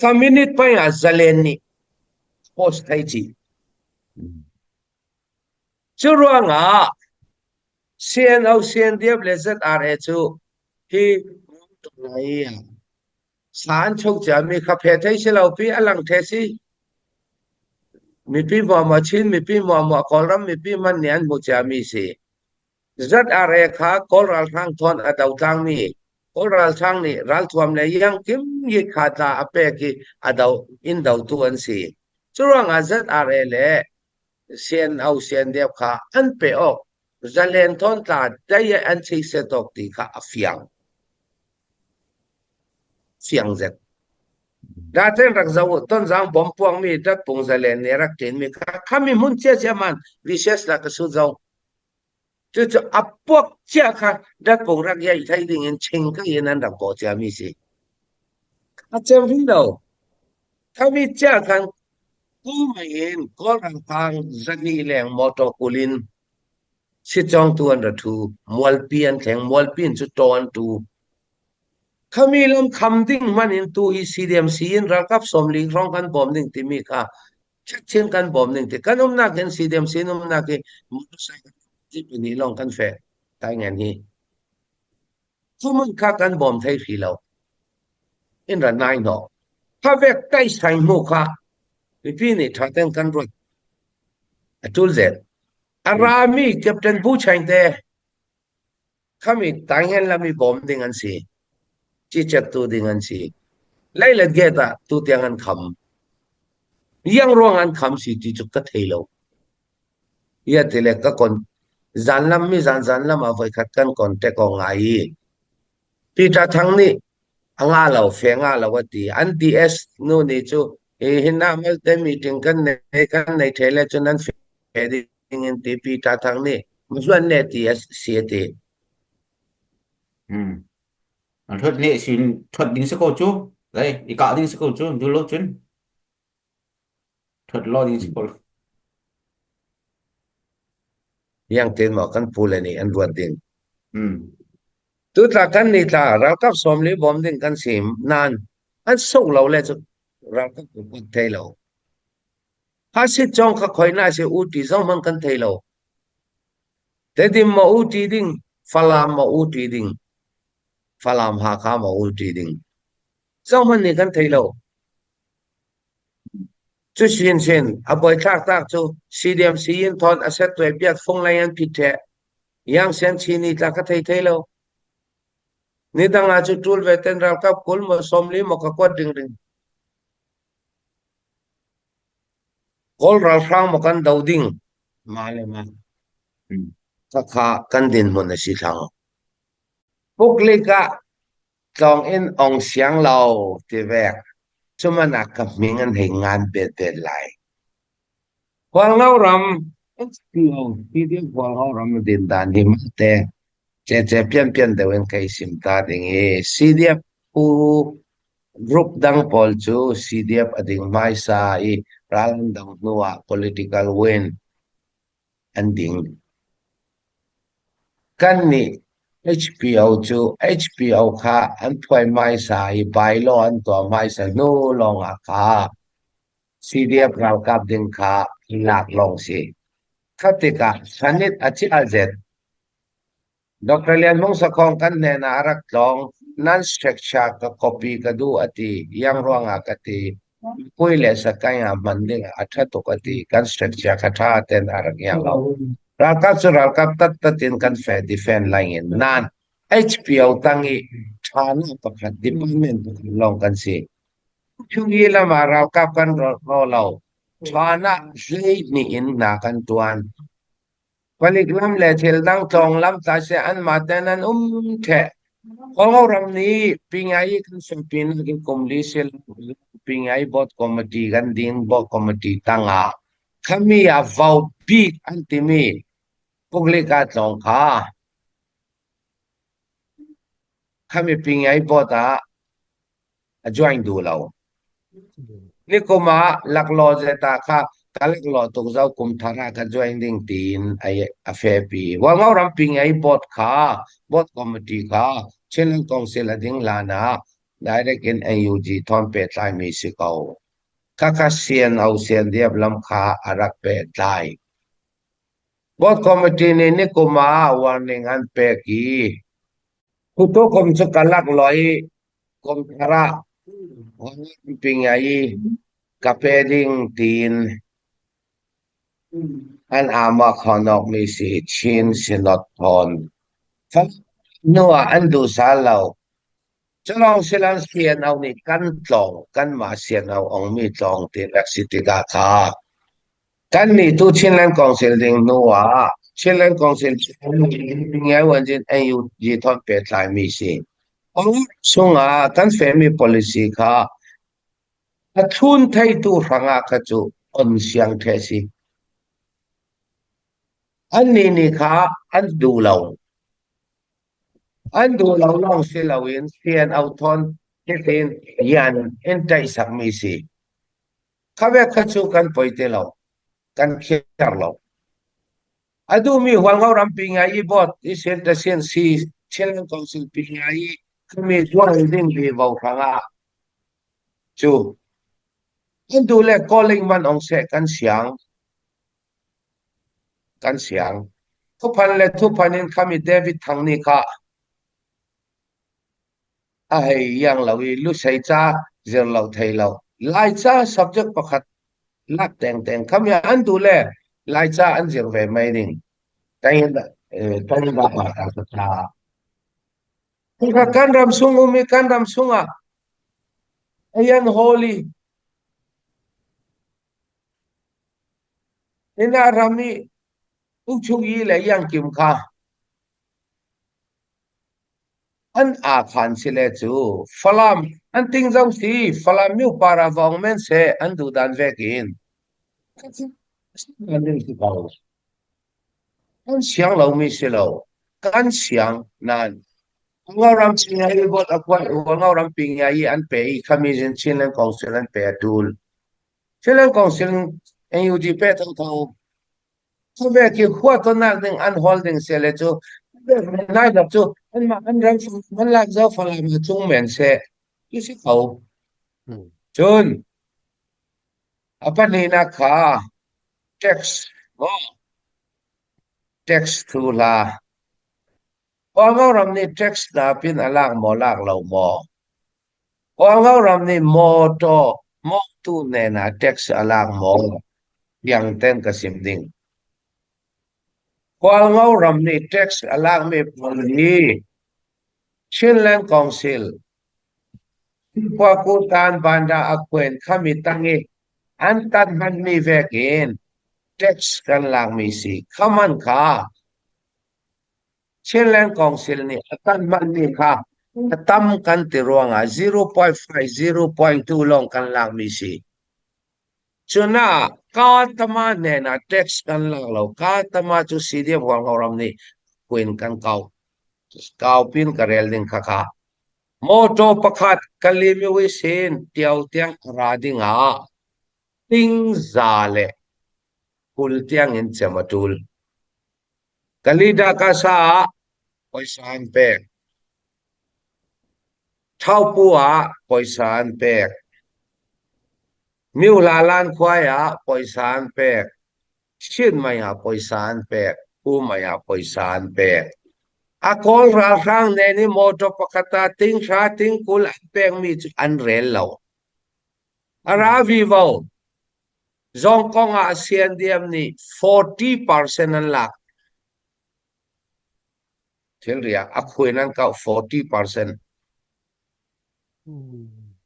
ka minute pa ya zalen ni post thai chi churuanga sian au sian diep lezat are chu hi lai san chok ja mi kha phe thai se lo pi alang the si mi pi ma chin mi pi ma kolam mi pi man nian mu cha mi si zat are kha koral thang thon adau thang mi koral thang ni ral thuam le yang kim yi kha ta ape ki adau in dau tu an si churuanga zat are le sian au sian diep kha an pe ok zalen thon ta dai an chi se tok ti kha afiang siang zet da ten rak zaw ton zang bom puang mi dat pung zalen ne rak tin mi kha khami mun che che man vishes la ka su zaw chu chu apok che kha dat pung rak yai thai ding in ching ka yin an rak bo cha mi si a chem ri do khami che khan ku mai in kol rang tang zani leng motor kulin si chong tu an ra thu mol pian theng mol pin chu ton tu khamilom khamding manin tu hi CDMC in rakap somling rong kan bom ding ti mi ka chen kan bom ding ti kanom na ken CDMC nom na ke motorcycle ti ni long kan fe tai ngan hi thumun ka kan bom thai phi lo in ra nai no ha vek tai sai mu kha pi ni tha ten kan ro atul zet arami captain bu chain te khami tai ngan la mi bom ding an si chi chat tu ding an si lai la ge ta tu tiang an kham yang rong an kham si ti chuk ka thailo ya tele ka kon zanlam mi zanlam a voi khat kan kon te ko ngai pi ta thang ni anga lo fe nga lo wa ti an ds no ni chu e hinna mal te meeting kan nei thele chu nan fe ding in ti pi ta thang ni muan ne ts ct an thot ne sin thot ding se ko chu dai I ka ding se ko chu du lo chun thot lo ding se ko yang ten ma kan pule ni an ruat ding tu ta kan ni ta ra kap som li bom ding kan sim nan an so lo le chu ra kap ku thai lo ha si chong kha khoi na se u ti zong man kan thai lo te dim ma u ti ding falam ma u ti ding falam ha kha ma u ti ding zong man ni kan thai lo chu sin sin a boi tak chu CDMC in thon asset to biat phong lai an phit the yang sen chi ni ta ka thai lo ni dang a chu tul ve ten ra kap kul mo somli mo ka kwat ding kol ra sang mo kan dau ding ma le ma ta kha kan din mo na si thang puklika chong in ong siang lo ti vek chumana ka mingan he ngan be lai kwal ngau ram SPO ti kwal ngau ram din dan hi ma te che pian de wen kai sim ta ding e CDF pu group dang pol chu CDF ading mai sa I ral dang nuwa political win ending kan ni HPO chu HPO kha an phoi mai sa I bai lo an to mai sa no long a kha CDF ral kap ding kha lak long si khatika sanit achi azet Dr. Lian Mong Sakong kan ne na arak long non structure ka copy ka du ati yang ruanga kati kuile sa kaya manding atha to kati kan structure ka tha ten arak yang lo rakap tatin kan fe defend line in nan HPO tangi thana pakhat department long kan si chungi la marau kap kan ro lo thana zai ni in na kan tuan Balik lam le thil dang tong lam ta se an ma tenan the ko ram ni pingai kan sempin ki komli sel pingai bot committee kan din bot committee tanga kami ya vau big antimi publika tongkha kami pingai bota join du lo ni kuma laklo zeta kha kalaklo tuk zau kum thara ka join ding tin ai afepi wa ngau ram pingai bot kha bot committee kha chen council ading lana direct in AUG thon pe tlai mi sikau kaka sian au sian diap lam kha arak pe tlai bot committee ni kuma warning an pe ki kuto kom chu kalak loi kom thara pingai ka pe ding tin an ama khonok mi si chin sinot thon fa noa an du salau Chalong silang sian au ni kan tlong kan ma sian au ong mi tlong ti laksiti ga kha kan ni tu chinland council ding noa chinland council ngai wan jin ayu ji thon pe tlai mi si ong sunga kan family policy kha athun thai tu ranga kha chu on siang the si an ni kha an du lo an du lo long silawin sian au thon tin yan entai sak mi si khawe khachu kan poite lo kan khiar lo adu mi hwangau ram pingai bot isen ta sian si chen council pingai kami juang ding bi bau khanga chu an du le calling man ong se kan siang thu phan le thu phanin kami David thangni kha ai yang lawi lu sai cha zer lo thei lo lai cha subject pakhat lak teng kami an du le lai cha an zer ve mai ding tai da ba ta cha ka kan ram sung umi kan ram sunga ayan holy ina rami uchung yi le yang kim kha an a khan sile chu falam an ting jong si falam mi para wang men se an du dan vekin an ding si kaw an siang lo mi silo kan siang nan ngau ram pingai bot akwai ngau ram pingai an pe khami jin chinlen council an pe tul chinlen council AUG pe thau so ve ki khwa to na ding an holding sele chu nai da chu an ma an ram man lak zo falam chung men se ki si khau chun apani na kha tax tu la ngau ram ni tax na pin alak mo lak lo mo ngau ram ni mo to mo tu ne na tax alak mo yang ten ka sim ding ngau ram ni tax alak me poli chinland council kwa ku tan banda akwen khami tangi an tan man mi vekin tax kan lang mi si khaman kha chinland council ni atan man mi kha tam kan tiruanga 0.5 0.2 long kan lang mi si chuna ka tama ne na tax kan lang lo ka tama chu CDF ngau ram ni kuin kan kau pin karel ding kha moto pakhat kalimi wisin tiaw tiang radinga ting zale kul tiang in chamatul kalida ka sa poisan pe thau puwa poisan pe miu la lan khwaya poisan pe shin maya poisan pe u maya poisan pe akol rang ne ni moto pakata ting sha ting kul peng mi an rel lo ara vivo zong kong a sian diam ni 40% an lak thil ria akhoi nan ka 40%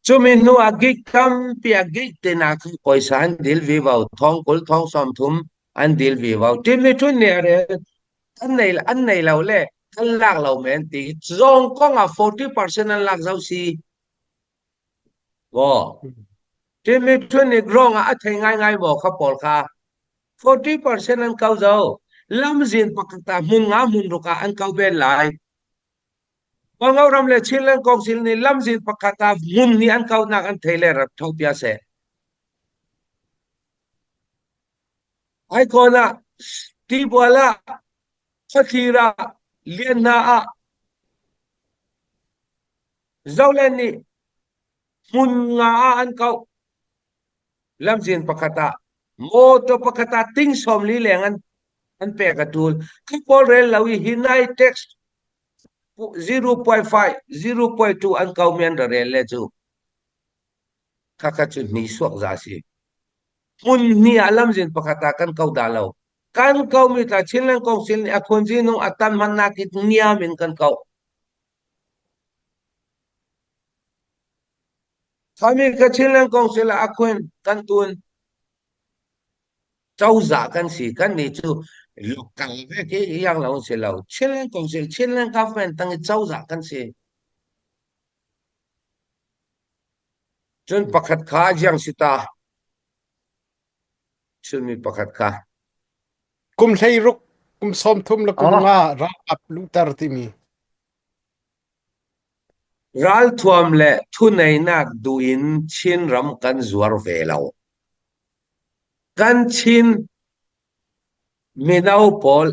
chumi nu agik kam pi agik tena paisa an dil vivo thong kul thong som thum an dil vivo timni thun ne re an nei lo le kan lak lo men ti zong kong a 40% an lak zau si wo ที่มีทุนอีกร้องอ่ะที่ง่ายๆบอกครับปอลค่ะ 40% อันเก่าเจ้าลำจินปกติมุงงามุนรุกาอันเก่าเป็นหลายบางเอารำเล่ชิลเลนกองสิลนี่ลำจินปกติมุนนี่อันเก่านักอันเทเลรับทอพิอาเสไอ้คนอ่ะที่บัวละสักทีระเลียนนาอ่ะเจ้าเล่นนี่มุนงาอันเก่าลำจินปกติโมตัวปกติติ้งสมลีแหลงอันเปกตูลคือพอเรลเราหินไอเท็กซ์ 0.5 0.2 อันเก่าเมียนเรลเลจูข้าจุดนี้สวกซาสิมุนนี่อลัมจินปกติกันเก่าดาเรากันเก่ามีตาชิลเลนกองสิลนี่อคนจีนงอัตันมันนักิดเนียมินกันเก่าถ้ามีกชิลเลนกองสิลอควนกันตุนเจ้าจ่ากันสิกันนี่จูลูกกันเวกยังเราสิเราชิลเลนกองสิลชิลเลนกาเฟนตั้งเจ้าจ่ากันสิจนประคัดขาจังสิตาจนมีประคัดขากุมไทยรุกกุมซ้อมทุ่มและกุมง่าราอับลูตาร์ติมีรัลทวมเละทุนในนักดูอินชินรำกันจวรเวลากันชินมีดาวพอล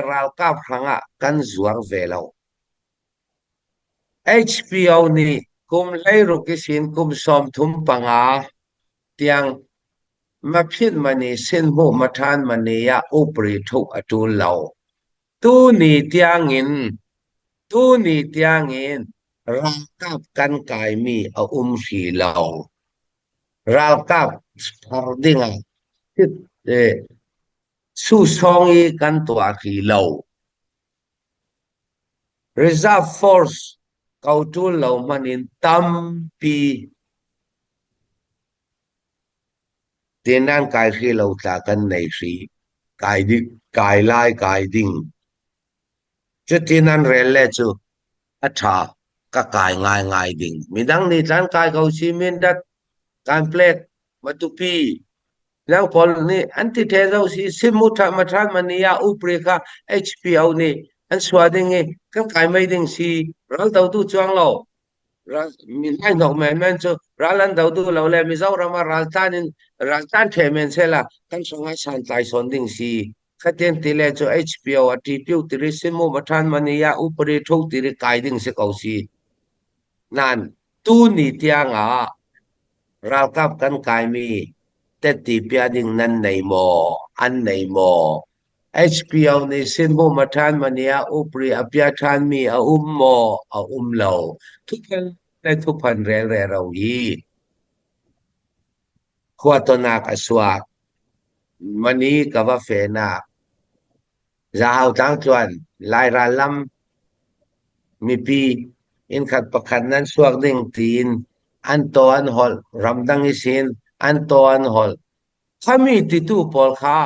รัลกับหังกันจวรเวลา HPO นี่กุมไลรุกิสินกุมซ้อมทุ่มปังอาเตียงมาพิดมันนี่เส้นโมมาทานมันนี่ยาอุปริทุกอตุลเราตูนี่เตียงอินรัลกับกันกายมีเอาสีเรารัลกับสปอร์ติ้งที่สู้ซองอีกันตัวขีเรา Reserve Force เขาตูเรามันอินตัมปีเตียนนั่นกายขีเราจากกันในสีกายดิกายลายกายดิ่งจุดที่นั่นเรลเลจูอัฐาก็กายง่ายดิ่งมีดังนี้ท่านกายเขาชีมินดัดการเปลดมาตุปีแล้วพอนี่อันที่เทเราสิสมุทรมาทานมันนี่ยาอุปริกา HPO นี่อันสวัสดิงกันกายไม่ดิ่งสิเราเท่าตัวจวงเรามีไม่ดอกแม่นจูเราลันเท่าตัวเราเลยมีเจ้าเรามารัลตันเทเมนเซล่ะกันสงให้สันใจสนดิ่งสิขัดเย็นตีเลจู HPO อติพิวติริสมุมาทานมันนี่ยาอุปริทุกติริกายดิ่งสิเขาสินั่นตู้นี่เตียงเรากับกันกายมีแต่ตีเปียดิ่งนั้นในหมออันในหมอ HPO ในเส้นโมมาทานมันเนี่ยอุปริอภิยทานมีหมอเราทุกคนในทุกพันเรเราอีขวดตนากัสวามันนี้กับว่าเฟนาจะเอาตั้งจวนลายราลำมีปีอินขัดประคันนั้นสวกดิ่งตีนอันโตอันหอลรำดังอิสินอันโตอันหอลถ้ามีติดตัวพอลค่า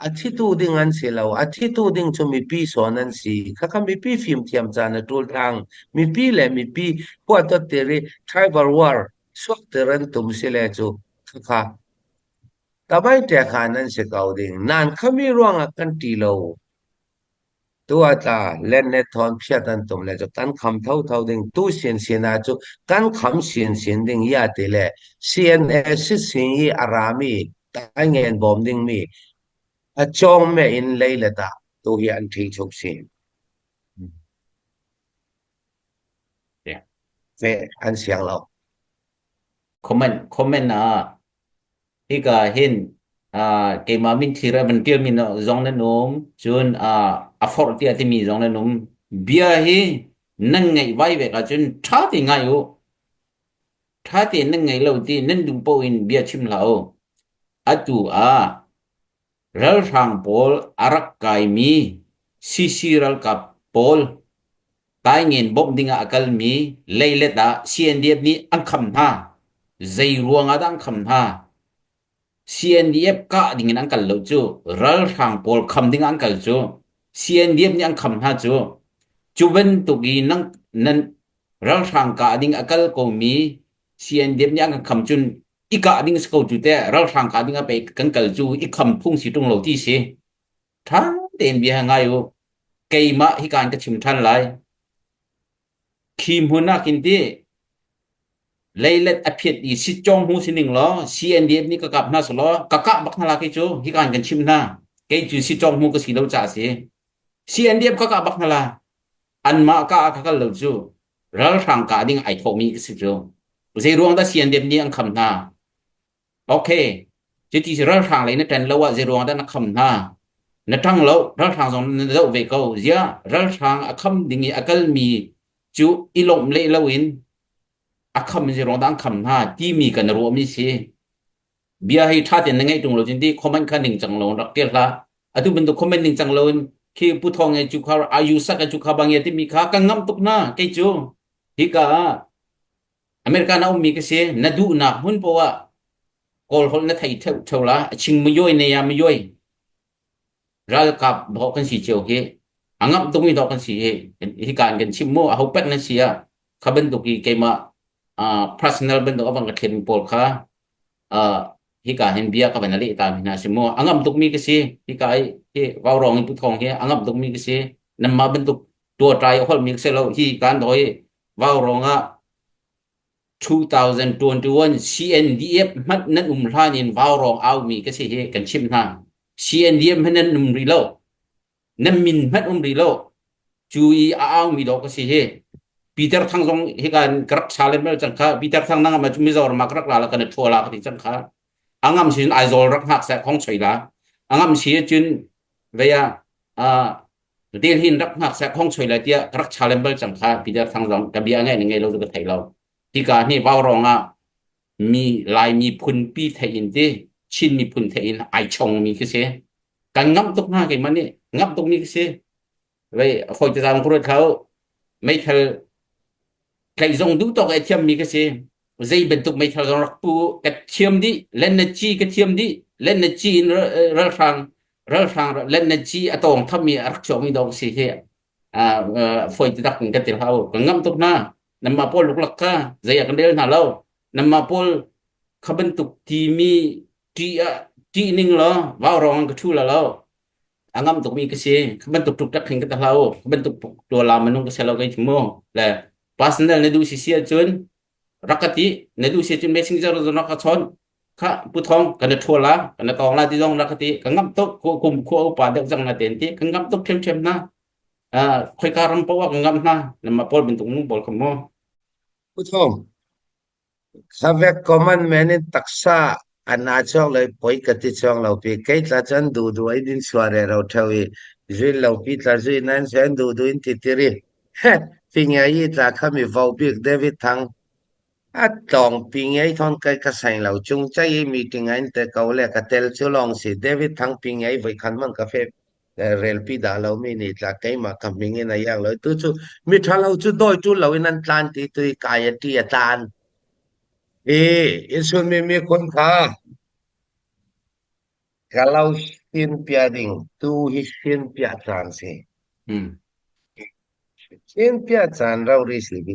อาทิตย์ตัวดิ่งอันเสียแล้วอาทิตย์ตัวดิ่งจะมีปีสอนอันสิข้ามีปีฟิล์มเทียมจานตัวทางมีปีแหละมีปีพวกตัวเตรี tribal war สวกเตรันตุมเสียแล้วจูข้าแต่ไม่แต่ขานั้นเสียเก่าดิ่งนั่นข้ามีร่วงกันตีเราตัวตาเล่นในทอนเพียตันตุมเลยจูกันคำเท่าดิ่งตู้เสียนนะจูกันคำเสียนดิ่งยาติเลยCNSสิ่งยี่อารามีแต่เงินบอมดิ่งมีจงไม่อินเลยละตาตัวเฮียอันที่ชุกสินเฟอันเสียงเราคอมเมนต์ที่ก็เห็นเกมามินทีระมันเกี่ยวมินจงนั้นนมจนอฟอร์ที่ที่มีจงนั้นนมเบียเฮนั่งไงไว้เวกจนท้าที่ไงอยู่ท้าที่นั่งไงเราที่นั่นดูปอินเบียชิมเราอัตุรัลทางปอลอารักไกมีซีรัลกับปอลตายเงินบ่มดิงอักลมีเลยเลดาเซียนเดียบนี้อันคำท่าใจรวงอันคำท่าCNDF ก็ดิ่งอันกัลโลจูรัลทางปอลคำดิ่งอันกัลจู CNDF นี่อันคำท่าจูเป็นตุกีนั้นรัลทางก็ดิ่งอักลก็มี CNDF นี่อันคำจุน อีกะดิงสกอจุแต่เราทางกะดิงไปกันกะจูอีคำพุ่งสิตรงโลที่สิท่านเต็นเบียงอยู่ไกมะที่การกระชิมท่านหลายคีมหัวหน้ากินที่เลยเล็ดอภิษฎีสิจองหูสิหนึ่งล้อ CNDF นี่ก็กลับหน้าสล้อกะกะบักนาลากิจูที่การกันชิมหน้าเกจูสิจองหูก็สิเราจ่าสิ CNDF ก็กะบักนาลาอันมากะก็เราจูเราทางกะดิงไอทองมีก็สิจูเจรวงได้ CNDF นี่อันคำหน้าโอเคจิติเราทางเลยนะแต่เราว่าเจรวงได้นักคำหน้านะทั้งเราทางสองเราเวกเอาเสียเราทางคำดิ่งอักลมีจูอีลมเลลวินอักคำจะรองดังคำหน้าที่มีกันรวมนี่สิเบียให้ท่าเต็นยังไงตรงเราจริงที่คอมเมนต์คันหนึ่งจังลงรักเดียละอะทุกเป็นตัวคอมเมนต์หนึ่งจังลงคือผู้ทองไงจุกเขาอายุสักจุกเขาบางอย่างที่มีค่ากังงำตุกหน้าแกจูฮิกาอเมริกาเอามีก็สินะดูนะหุ่นเพราะว่ากอลคนนั้นไทยเท่าละชิงไม่ย่อยในยามไม่ย่อยเรากับดอกกันสีเจียวเฮอังงับตรงนี้ดอกกันสีเฮฮิการกันชิมโมเอาเป็ดนั่นเสียเขาเป็นตุกีเกมาpersonal bentuk abang ken polka hika hen bia ka banali ta na simo angam tuk mi kesi hika ai he waurong pu thong he angam tuk mi kesi namma bentuk tua trai hol mi selo hi kan doi wauronga 2021 CNDF mat nan thanin waurong au mi kesi he kan chim na CNDF hanan rilo nam min mat rilo chui au mi do kesi he Peter thang song he kan krak chalen mel chang kha Peter thang nang ma chumi zor makrak la la kan thola ka ti chang kha angam sin aizol rak hak sa khong choila angam si chun veya del hin rak hak sa khong choila tia krak chalen mel chang kha Peter thang song ka bia ngai ngai lo ka thai lo ti ka ni waw ronga mi lai mi phun pi thai in ti chin mi phun thai in ai chong mi ke se kan ngam tok na ke man ni ngam tok mi ke se ve khoi ta jang khur thau mai thal cái dòng đủ tộc ai thiêm mi cái gì dây bên tục mấy thằng rắc pu cái thiêm đi lên là chi cái thiêm đi lên là chi rơ phang lên là chi à tòng thăm mi rắc cho mi đâu xí hệ phơi đặt cái tiền hao cái ngâm tục na nằm mà pol lục lắc ca dây cái đấy nào lâu nằm mà pol khắp bên tục thì mi chi ninh lo vào rong cái chu là lâu ngâm tục mi cái gì khắp bên tục đặt hình cái tiền hao bên tục đồ làm mình không có xe lâu cái chimo là personal negotiation rakati negotiation messenger zona ka chon kha puthong kana thola kana tongla ti jong rakati kangam tok ko kum ko pa de jang na ten ti kangam tok them na khoi karam pawa kangam na nama pol bintung nu bol kamo puthong savek common man taksa anachong lai poi kati chong lo pi kai tla chan du ai din sware ro thawi zui lo pi tla zui nan sen du in ti tiri pingai ta khami vau bik David thang at tong pingai thon kai ka sain lo chung chai meeting ain te kau le ka tel chulong si David thang pingai voi khan man ka fe rel pi da lo mi ni tla kai ma kam pingai na yang lo tu chu mi thalo chu doi chu lo in tlan ti tu kai ti tan isun mi kon kha kalau sin piading tu hi sin pia tran si sin pia tran rau ri si bi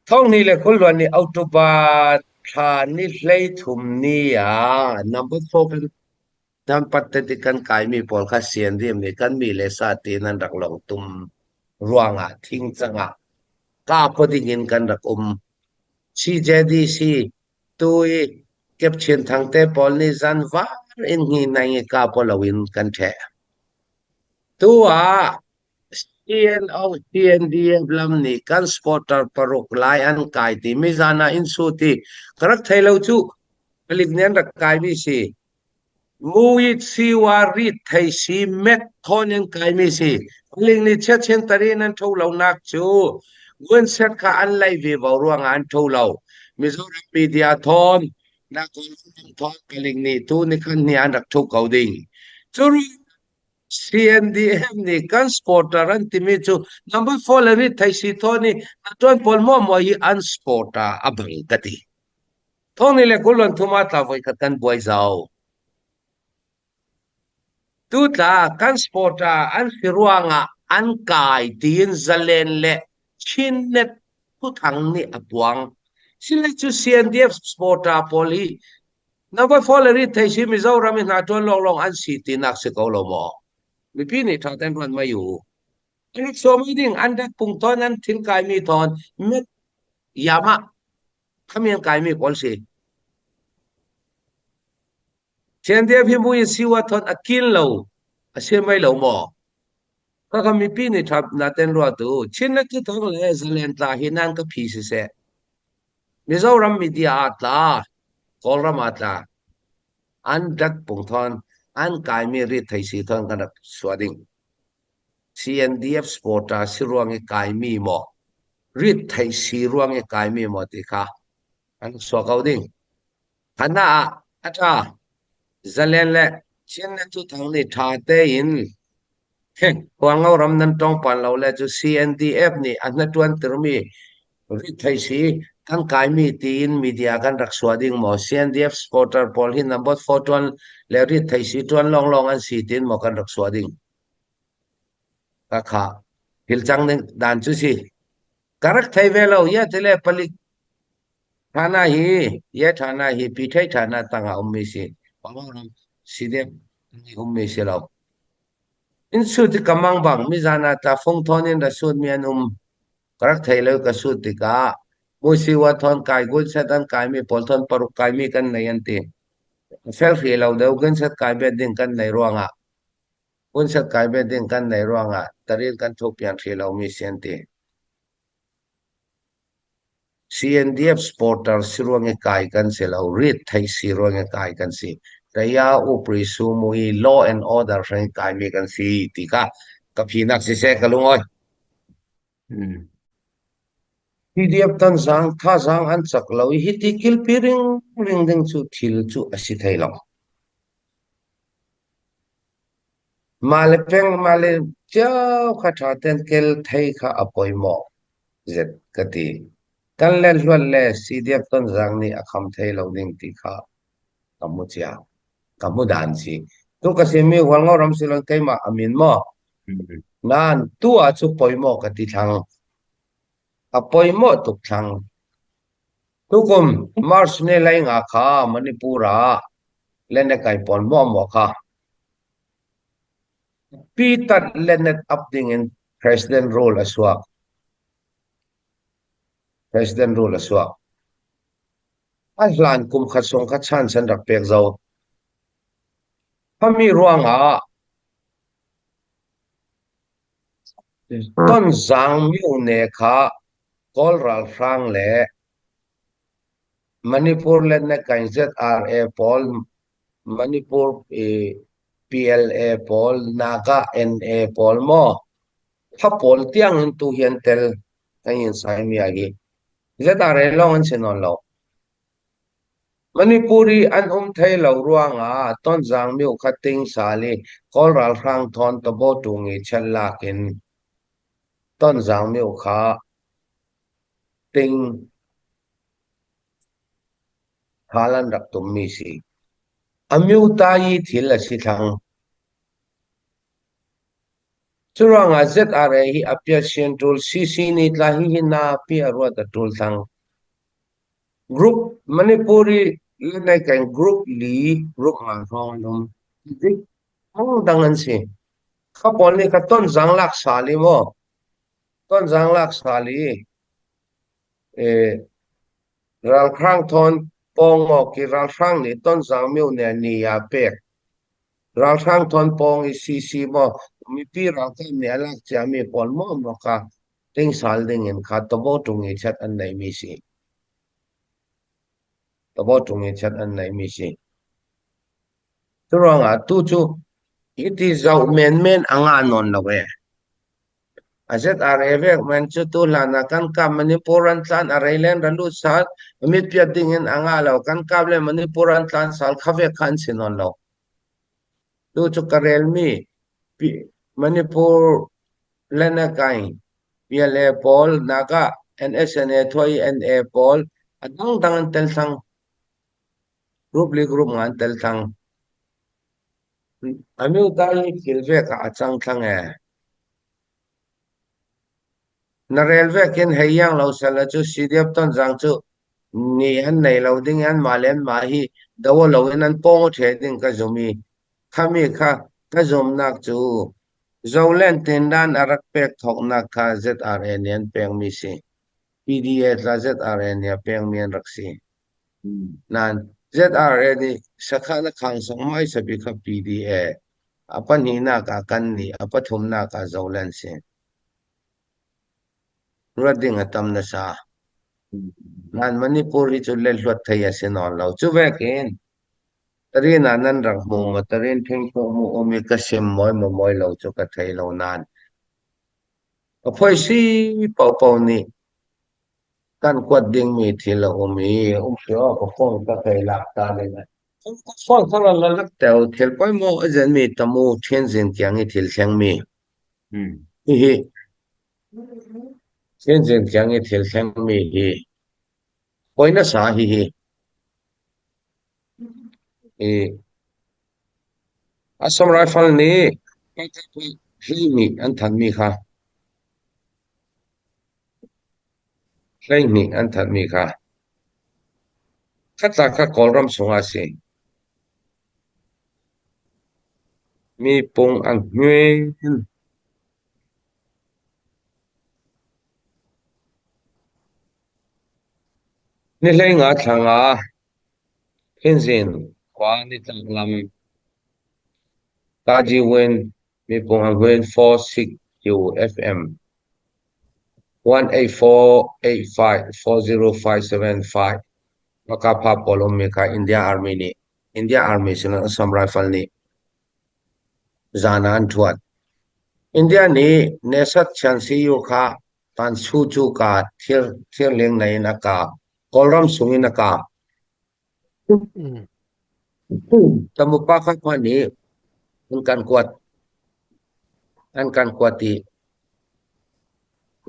thong ni le khol wan ni autoba tha ni hlei thum ni number 4 เป็นนำปัตติกันกายมีปอลคาเซียนเรียมนี่กันมีเลสาตีนันรักลองตุมรวงทิ้งจังกาพอดีเงินกันรักชีเจดีซีตุยเก็บเชียนทางเตปอลนี่จันวาอินหีในกาพอลวินกันแท้ตัวCNDF ลำนี้กันสปอร์ตปรกลายอันกายที่ไม่จานาอินสูติกระทั่งเราจูผลิตเนียนรักกายมีสิมูยิตซีวาริตไทยซีเม็ดทอนังกายมีสิผลิตนี้เช่นตรีนั้นทุเรานักจูเงินเสกอันไลวีบรวงอันทุเรามิโซรัมปีเดียทอนนักคนทอนผลิตนี้ทุนี่กันนี่อันรักทุกเขาดิ่งจูCNDF นี่กันสปอร์ตรันติมิจู number 4เลยนี่ไทยซีทอนี่ตอนพอลมัวมวยอันสปอร์ตอับังกติทองนี่เลยกุลวันทุมาตาไว้กันบวยเจ้าตุตากันสปอร์ตอันฟิรวงอันกายตีนซาเลนเละชินเน็ตผู้ทังนี่อปวง sila chu CNDF Sporta Poli na vai follow thai si Mizoram na ton long an si tinak se ko lo mo mi pi ni tha ten ron ma yu ani so mi ding an dak pung ton an thin kai mi ton met yama khamien kai mi pol si CNDF hi mu si wa thon akil lo ase mai lo mo ka mi pi ni thap na ten ro tu chin na ki thong le zalen ta hinan ka phi se Mizoram media atla kolram atla an dak pung thon an kai mi ri thai si thon kan swading CNDF Sporta si ruang e kai mi mo ri thai si ruang e kai mi mo ti kha an so kau ding khana acha zalen le chin na chu thang ni tha te in huang ngau ram nan tong pan lo le chu CNDF ni an na tuan termi ri thai si kan kai mi tin media kan rak swading mo CNDF Sporter Pol hin number 4 tuan le ri thai si tuan long an si tin mo kan rak swading ka kha hil chang ning dan chu si karak thai velo ya tele palik thana hi ye thana hi pi thai thana tanga ummi si pamang sidem ni ummi si lo in su ti kamang bang mi jana ta phong thon in da sud mian karak thai lo ka su ti ka mu si wa thon kai gun satan kai mi pol thon paru kai mi kan nayan ti fel fi lo deu gun sat kai be ding kan nei ruanga gun sat kai be ding kan nei ruanga tarin kan thok pian fi lo mi sian ti CNDF Sporter siruange kai kan selo rit thai siruange kai kan si kaya upri sumui law and order reng kai mi kan si tika kapinak si se kalungoy PDF tan sang tha sang an chak lo hi ti kil piring ring ding chu thil chu asi thai lo male peng male chao kha tha ten kel thai kha apoi mo zet kati kan len luan le CDF ton zang ni akham thei lo ding ti kha kamuchia kamudan si tu ka se mi wal ngo ram silon kai ma amin mo nan tu a chu poi mo ka ti thang a poi mo tu thang tu kum mars ne lai nga kha manipura len ne kai pon mo mo kha pi tat len net up ding in president role aswa president role aswa ai hlan kum khat song khat chan san rak pek zo phami ruanga ton zang miu ne kha kol ral frang le manipur len ne kain ZRA pol manipur PLA pol naga NA pol mo pha pol tiang in tu hian tel kain sai mi agi ZRA long an senon lo Manipuri an thai lo ruanga ton jang miu khating sali kol ral rang thon to bo tungi chalakin ton jang miu kha ting halan rak tum mi si amiu tai thil asi thang churanga ZRA hi apia central CC ni tla hi na pia ro da tul thang group Manipuri lenai kan group li group ma rong dum dik ang dangan si kapon ni ka ton jang lak sali mo ton jang lak sali ral krang thon pong mo ki ral krang ni ton jang miu ne ni ya pek ral krang thon pong i CC mo mi pi ral ka ne lak cha mi pon mo mo ka ting sal ding in kha to bo tung i chat an nei mi si bo tung i chat an nei mi si turanga tu chu it is out men anga non la we azet arevek men chu tu lana kan ka manipuran tlan arailen randu sal mit pia ding in anga lo kan ka le manipuran tlan sal khave khan sinon lo tu chu karel mi manipur lena kai PLA pol naga NSNA thoi NA pol adang dangan tel sang group ngan tel sang amiu tai kilve ka achang thang narelve ken hayang lo sala chu CDF ton jang chu ni an nei lo ding an ma len ma hi daw lo an pong the ding ka zomi khami kha ka zom nak chu zolen ten dan arak pek thok nak kha ZRN yan peng mi si PDA la ZRN ya peng mi an raksi nan ZRN ni sakha na khang song mai sabi kha PDA apa ni na ka kan ni apa thum na ka zolen se rading atam na sa nan manipuri chu le hlot thaya se non lo chu vekin tarin anan rang mo ma tarin thing ko mo omi ka sem moi mo moi lo chu ka thai lo nan a phoi si pau pau ni kan kwat ding mi thil omi sio ko phong ka thai lak ta le na phong ka la lak tel thil poi mo azen mi tamu chen zin kyang i thil thleng mi hi chen zin kyang i thil thleng mi hi poi na sa hi Assam Rifle ni hlei mi an than mi kha hlei mi an than mi kha khatla kha kolram sunga si mi pung an nguen ni hlei nga thanga hinzin kwa ni tanglam Kaji Wen mi pung an nguen 46 FM 184854055 maka pa polom mi kha India Army sina Assam Rifle ni zana an thuat India ni nesat chansi yu kha tan chu ka thir leng nei na ka kolram sungi na ka tamu pa kha pa ni an kan kwati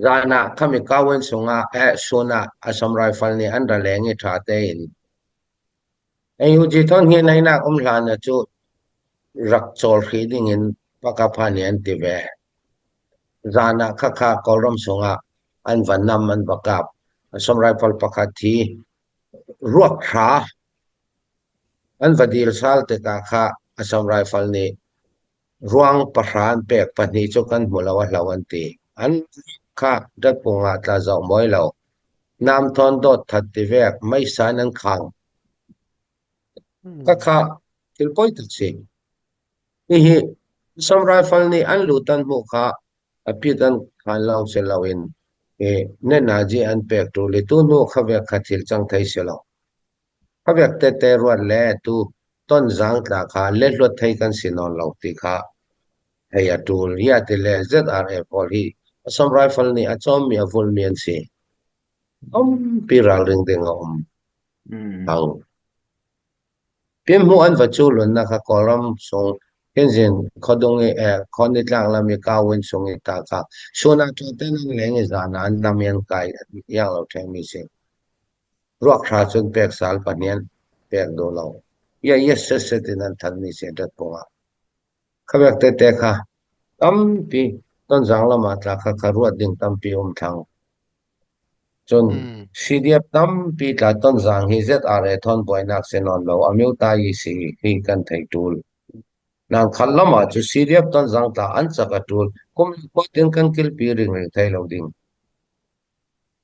zana khami kawen sunga sona Assam Rifle ni an da lengi tha te in ai hu ji thon hi nei na hlan na chu rak chol khiding in pakapani an ti ve zana kha kolram sunga an vanam an bakap Assam Rifle pakhathi ruak kha an vadil sal te ka kha Assam Rifle ni ruang pahran pek pani chu kan mulawa hlawan ti an kha dat punga tla zaw moi lo nam thon dot that ti vek mai san an khang kha tilpoi tak si hi Assam Rifle ni an lutan mu kha apitan khan law se lawin ne na ji an pek tu le tu no khavek khathil chang thai se lo khavek te ruat le tu ton zang tla kha le hlot thai kan sinon lo ti kha heya tul ya te le ZRF pol hi Assam Rifle ni achom mi avul mian si piral ring ding ang pim hu an vachulun na kha koram song Kenzin khodong khonit lang la mi kawin song ta ka sona to ten leng e zana an namian kai yang lo theng mi se ruak kha chun pek sal panian pek do lo yes se tin an than mi se dat ponga khabek te kha tampi ton jang la ma tla kha ruat ding tampi thang chun CDF tampi tla ton jang hi ZRA thon boinak se non lo amiu ta yi si hi kan thai tul nang khallama chu CDF ton jang ta an chaka tul kum ko tin kan kil pi ring thai lo ding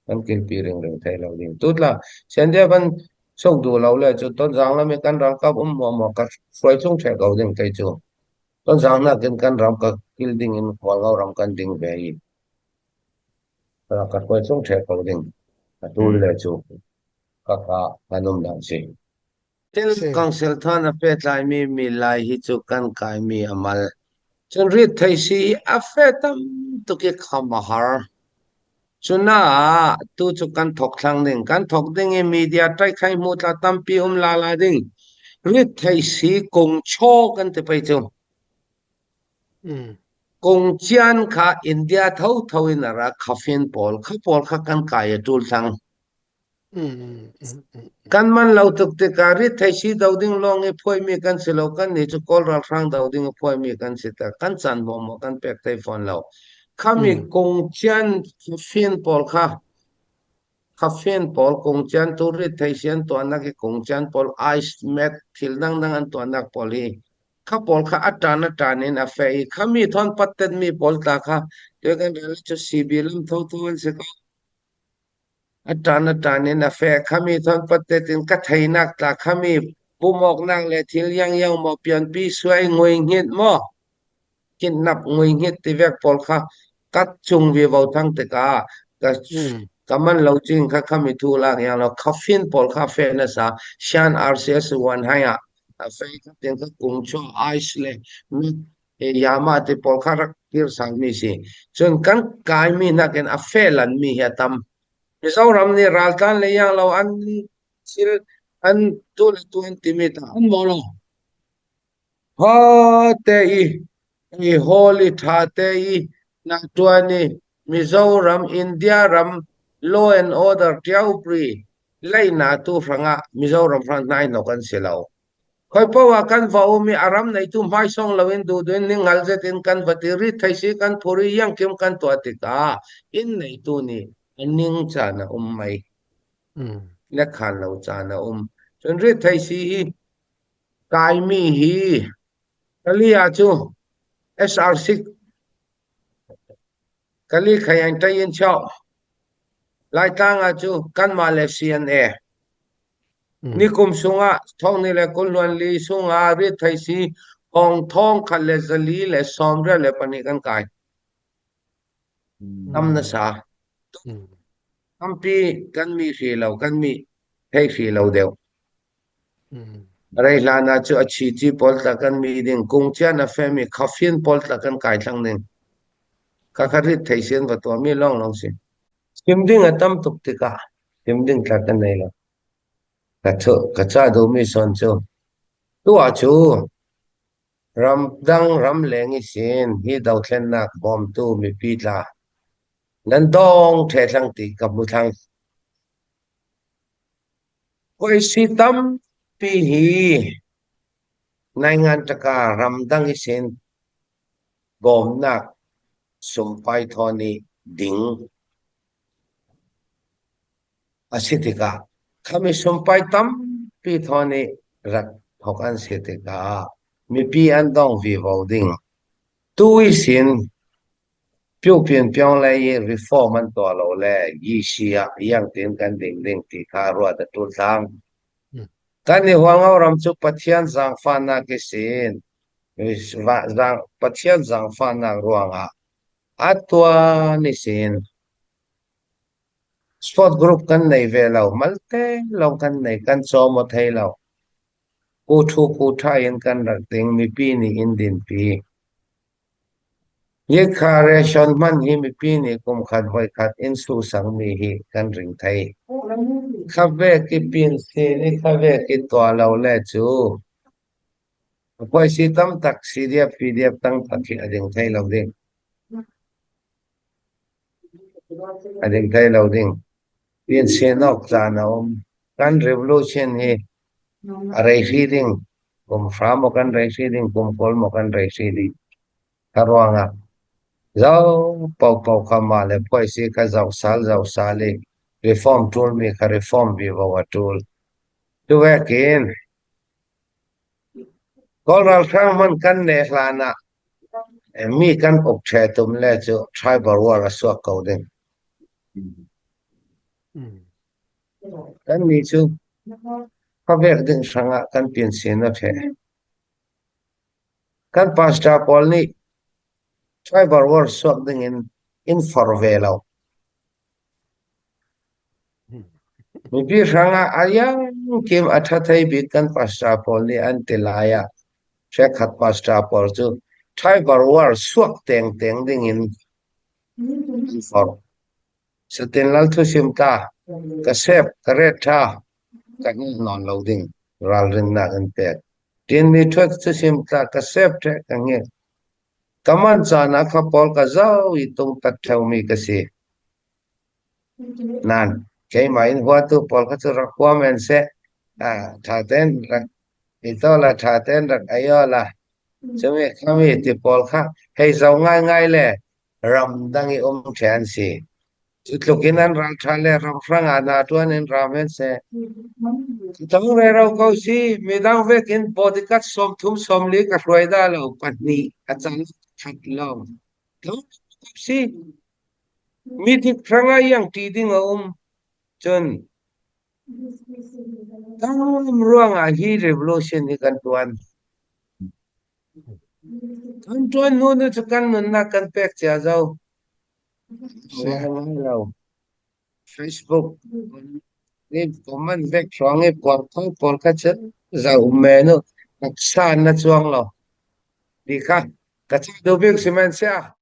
kan kil pi ring thai lo ding tutla sende ban sok du lo le chu ton jang la me kan ram ka mo ka froi chung che go ding tai chu ton jang na kan ram ka kil ding in khwal go ram kan ding ve yi ra ka froi chung che go ding tul le chu ka kanum dang si Til council thana pet lai mi lai hi chu kan kai mi amal chun rit thai si afetam to ke khamahar chuna tu chu kan thok thlang ding e media trai khai mu tla tampi la ding rit thai si kong cho kan te pai chu kong chian kha India thau in ara khafin pol kha kan kai tul thang kan man lau tuk te kari thai si dauding long e phoi mi kan silo kan ni chu kol ral rang dauding phoi mi kan sita kan chan mo kan pek tai phone lau khami kong chian fin pol kha caffeine pol kong chan tu rit thai sian to anak ki kong chan pol ice mat thil dang an to anak pol hi kha pol kha atanin a fe kha mi thon patten mi pol ta kha te kan rel chu sibilam tho thol se ka atanin a fe kha mi thon pattetin ka thainak ta kha mi pumok nang le thil yang mo pian pi suai ngoi ngit mo kin nap ngoi ngit ti vek pol kha kat chung vi vau thang te ka kaman lo ching kha khami thu la yang lo caffeine pol cafe na sa shan rcs 1 haya a fe ka ten ka kung cho ice le mi e yama te pol kha rak tir sang mi si chun kan kai mi na ken a fe lan mi ya tam mi sau ram ni ral tan le yang lo an sil an tu le 20 mi ta an mo lo ha te i holy tha te i na tuani Mizoram India ram law and order tiau pri lai na tu franga Mizoram frang nai no kan silau khoi po wa kan va mi aram nei tu mai song lawin du den ning ngal je tin kan batiri thaisi kan phuri yang kim kan to atika in nei tu ni ning cha na mai le khan lo cha na chon ri thaisi kai mi hi kalia chu SR6 kali khayan tayin chao lai tang a chu kan Malaysian ni kum sunga thong ni le kul luan li sunga ri thaisi hong thong khale zali le somra le pani kan kai na sa ampi kan mi khi lo kan mi thei khi lo deu rai lana chu achi chi pol ta kan mi ding kung cha na femi caffeine pol ta kan kai thang ning ka kharit thaisen wa to mi long sin sim ding atam tuk tika sim ding ta kan nei lo ka cha do mi son chu tu a chu ram dang ram leng i sin hi dau thlen nak bom tu mi pi la nan dong the thang ti ka mu thang koi si tam pi hi nai ngan taka ram dang i sin bom nak sum pai thoni ding asitika kami sum pai tam pi thoni rat thokan sitika mi pi an dong vi voting tu i sin piu pian piang lai reform an to lo le yi sia yang tin kan ding ding ti kha ro da tu sang kan ni huang au ram chu pathian zang fa na ke sin zang pathian zang fa na ruanga atwa ni sin sport group kan nei ve lo malte lo kan nei kan so mo thei lo ku thu ku tha in kan rak ting mi pi ni in din pi ye kha ration man hi mi pi ni kum khat hoi khat in su sang mi hi kan ring thai kha ve ki pin se ni kha ve ki to lo le chu poi si tam tak si dia pdf tang tak ki ading thai lo ding pin se nok cha na kan revolution hi arai reading kum from kan reading kum kol mo kan reading karwanga zau pau khama le poi si ka zau sal le reform tool me ka reform vi wa tool tu wekin kol ral khang man kan ne hlana mi kan ok che tum le chu tribal war aswa ko den kan ni chu ka vek ding sanga kan pin sin na the kan pasta pol ni tribal war swak ding in forvelo mi pi sanga ayang kim athathai bi kan pasta pol ni an telaya che khat pasta pol chu tribal war swak teng ding in for Satin lal thu simta ka sep ka retha ka non loading ral rin na kan pek tin mi thot thu simta ka sep the ka nge kaman cha na kha pol ka zau I tung tat thau mi ka si nan kai mai hua tu pol ka chu requirement se tha ten itola tha ten rak ayola chumi khami ti pol kha hei zau ngai le ram dang I chan si Tutlukinan ral thale ram frang ana tuanin ramen se tang re rau kau si midang vekin bodykat som thum som li ka hruaida lo patni achang khat lo tang si mi dik franga yang ti ding chon tang ruang a hi revolution ni kan tuan nu nu chukan nun na kan pek cha zau Facebook ni comment vek rong e por ka chat zau me no san na chuang lo di kha ka cha do bek simen sia